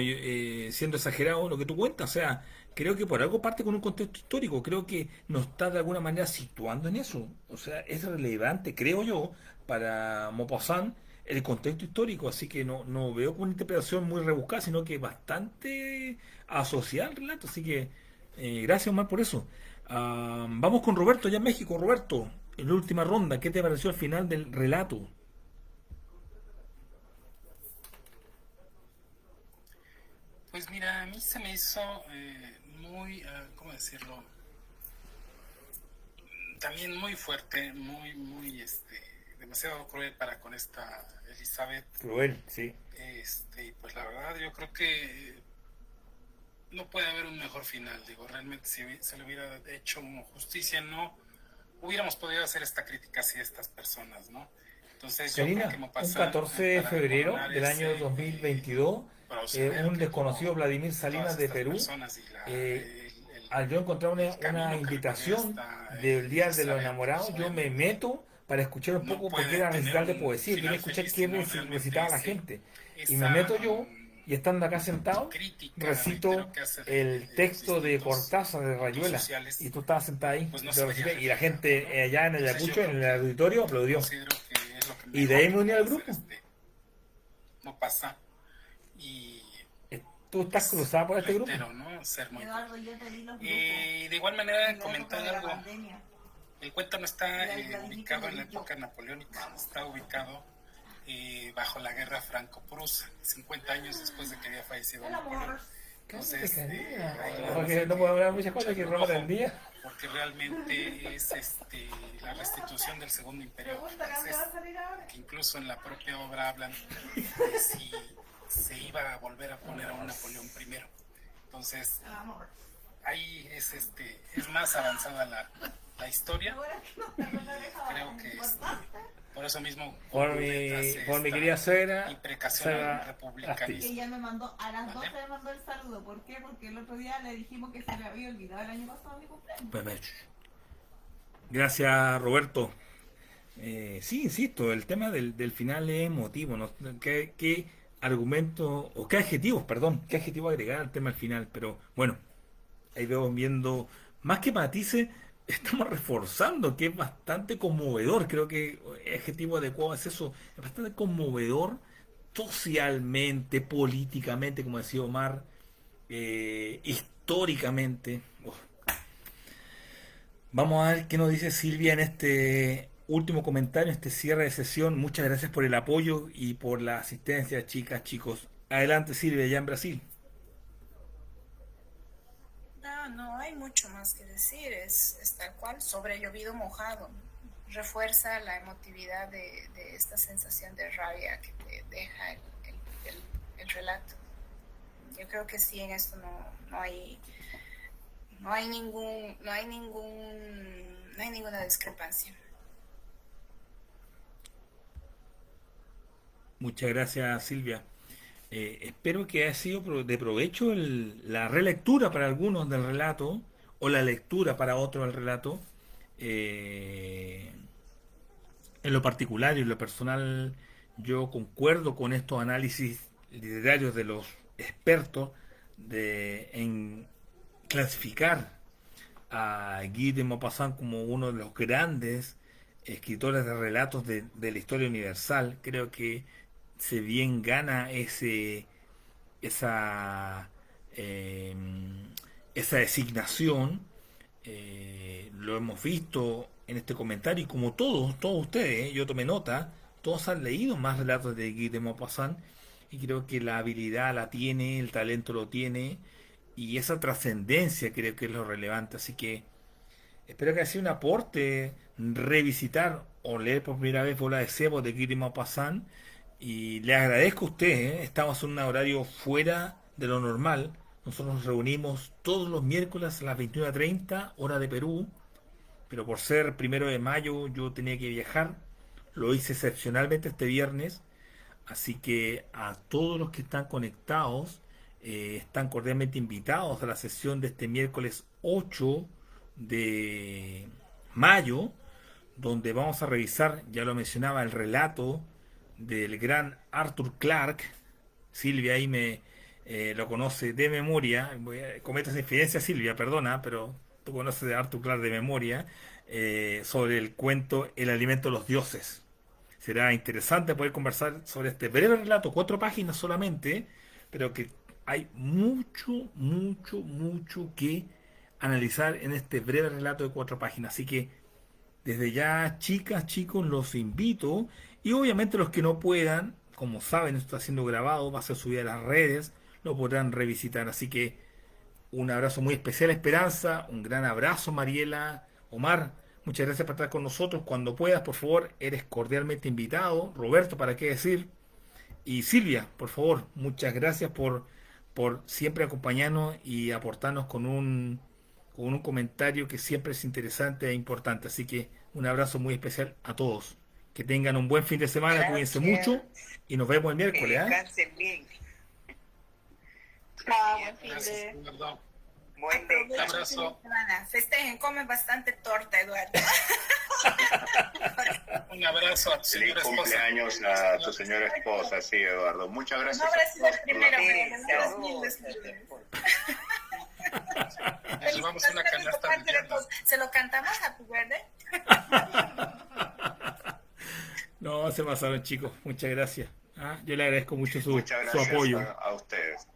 siendo exagerado lo que tú cuentas. O sea, creo que por algo parte con un contexto histórico. Creo que nos está de alguna manera situando en eso. O sea, es relevante, creo yo, para Maupassant el contexto histórico. Así que no veo como una interpretación muy rebuscada, sino que bastante asociada al relato. Así que gracias, Omar, por eso. Vamos con Roberto, ya en México. Roberto, en la última ronda, ¿qué te pareció al final del relato?
Pues mira, a mí se me hizo muy, ¿cómo decirlo? También muy fuerte, demasiado cruel para con esta Elizabeth.
Cruel, sí.
Pues la verdad yo creo que no puede haber un mejor final. Digo, realmente si se le hubiera hecho justicia, no hubiéramos podido hacer esta crítica hacia estas personas, ¿no? Entonces yo
Karina,
creo que
un 14 de febrero del año 2022, un desconocido Vladimir Salinas de Perú, al yo encontrar una invitación del Día de los Enamorados, yo me meto para escuchar un poco porque era recital de poesía, quería escuchar qué recitaba la gente. Y me meto yo, y estando acá sentado, recito el texto de Cortázar, de Rayuela, y tú estabas sentado ahí, y la gente allá en Ayacucho, en el auditorio, aplaudió. Y de ahí me uní al grupo.
No pasa. Y
tú estás cruzada por este grupo.
¿No? Ser muy y de igual manera comentar algo. El cuento no está ubicado en la época napoleónica, está ubicado bajo la guerra franco-prusa, 50 años después de que había fallecido Napoleón. Entonces,
porque no puedo hablar muchas cosas que roban el día.
porque realmente es la restitución del Segundo Imperio francés, que incluso en la propia obra hablan de si se iba a volver a poner a un Napoleón I. Entonces, ahí es más avanzada la historia, y creo que por eso mismo
Por mi querida suegra,
imprecación
Sara
republicanista.
Astiz.
Y ella me mandó, a las
¿Vale?
12 me mandó el saludo. ¿Por qué? Porque el otro día le dijimos que se le había olvidado el año pasado mi cumpleaños.
Gracias, Roberto. Sí, insisto, el tema del final es emotivo, ¿no? ¿Qué argumento, o qué adjetivos, perdón, qué adjetivo agregar al tema al final? Pero bueno, ahí vemos viendo, más que matices, estamos reforzando que es bastante conmovedor. Creo que el adjetivo adecuado es eso, es bastante conmovedor socialmente, políticamente, como decía Omar, históricamente. Uf. Vamos a ver qué nos dice Silvia en este último comentario, en este cierre de sesión. Muchas gracias por el apoyo y por la asistencia, chicas, chicos. Adelante, Silvia, ya en Brasil.
No hay mucho más que decir, es tal cual, sobre llovido mojado. Refuerza la emotividad de esta sensación de rabia que te deja el relato. Yo creo que sí, en esto no hay ninguna discrepancia.
Muchas gracias, Silvia. Espero que haya sido de provecho la relectura para algunos del relato o la lectura para otros del relato. En lo particular y en lo personal, yo concuerdo con estos análisis literarios de los expertos en clasificar a Guy de Maupassant como uno de los grandes escritores de relatos de la historia universal. Creo que se bien gana esa designación. Lo hemos visto en este comentario y como todos ustedes, yo tomé nota, todos han leído más relatos de Guy de Maupassant y creo que la habilidad la tiene, el talento lo tiene y esa trascendencia creo que es lo relevante. Así que espero que haya sido un aporte revisitar o leer por primera vez Bola de Cebo de Guy de Maupassant. Y le agradezco a usted, estamos en un horario fuera de lo normal. Nosotros nos reunimos todos los miércoles a las 21:30, hora de Perú. Pero por ser 1 de mayo yo tenía que viajar. Lo hice excepcionalmente este viernes. Así que a todos los que están conectados, están cordialmente invitados a la sesión de este miércoles 8 de mayo, donde vamos a revisar, ya lo mencionaba, el relato del gran Arthur Clarke. Silvia ahí lo conoce de memoria. Cometo esa infidencia, Silvia, perdona, pero tú conoces de Arthur Clarke de memoria, sobre el cuento El alimento de los dioses. Será interesante poder conversar sobre este breve relato, 4 páginas solamente, pero que hay mucho que analizar en este breve relato de 4 páginas. Así que desde ya, chicas, chicos, los invito. Y obviamente los que no puedan, como saben, esto está siendo grabado, va a ser subido a las redes, lo podrán revisitar. Así que un abrazo muy especial, Esperanza, un gran abrazo, Mariela, Omar, muchas gracias por estar con nosotros. Cuando puedas, por favor, eres cordialmente invitado. Roberto, ¿para qué decir? Y Silvia, por favor, muchas gracias por siempre acompañarnos y aportarnos con un comentario que siempre es interesante e importante. Así que un abrazo muy especial a todos. Que tengan un buen fin de semana, cuídense mucho y nos vemos el
Que
miércoles.
descansen bien.
Buen fin
Gracias,
de...
Eduardo.
Buen
Aprovechen
descanso.
el fin
Abrazo.
de semana. Festejen, comen bastante torta, Eduardo.
Un abrazo a tu
Feliz
señora esposa.
cumpleaños a tu señora esposa, sí, Eduardo. Muchas
No
gracias
habrá
a
sido el
todos por
primero,
la
pero no habrá sido
Saludos.
Le llevamos una canasta de yardas.
¿Se lo cantamos a tu verde?
No, se pasaron, chicos. Muchas gracias. Yo le agradezco mucho
Muchas
su
gracias
apoyo.
a ustedes.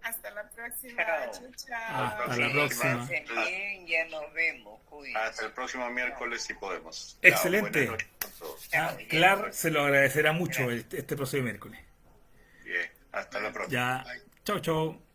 Hasta la próxima.
Chao.
Chao, chao.
Hasta la próxima.
Descansen bien, ya nos vemos. Cuídense.
Hasta el próximo miércoles si podemos.
Excelente.
Chao, buenas noches a todos.
Clar se lo agradecerá mucho este próximo miércoles.
Bien, hasta la próxima.
Ya. Chau, chau.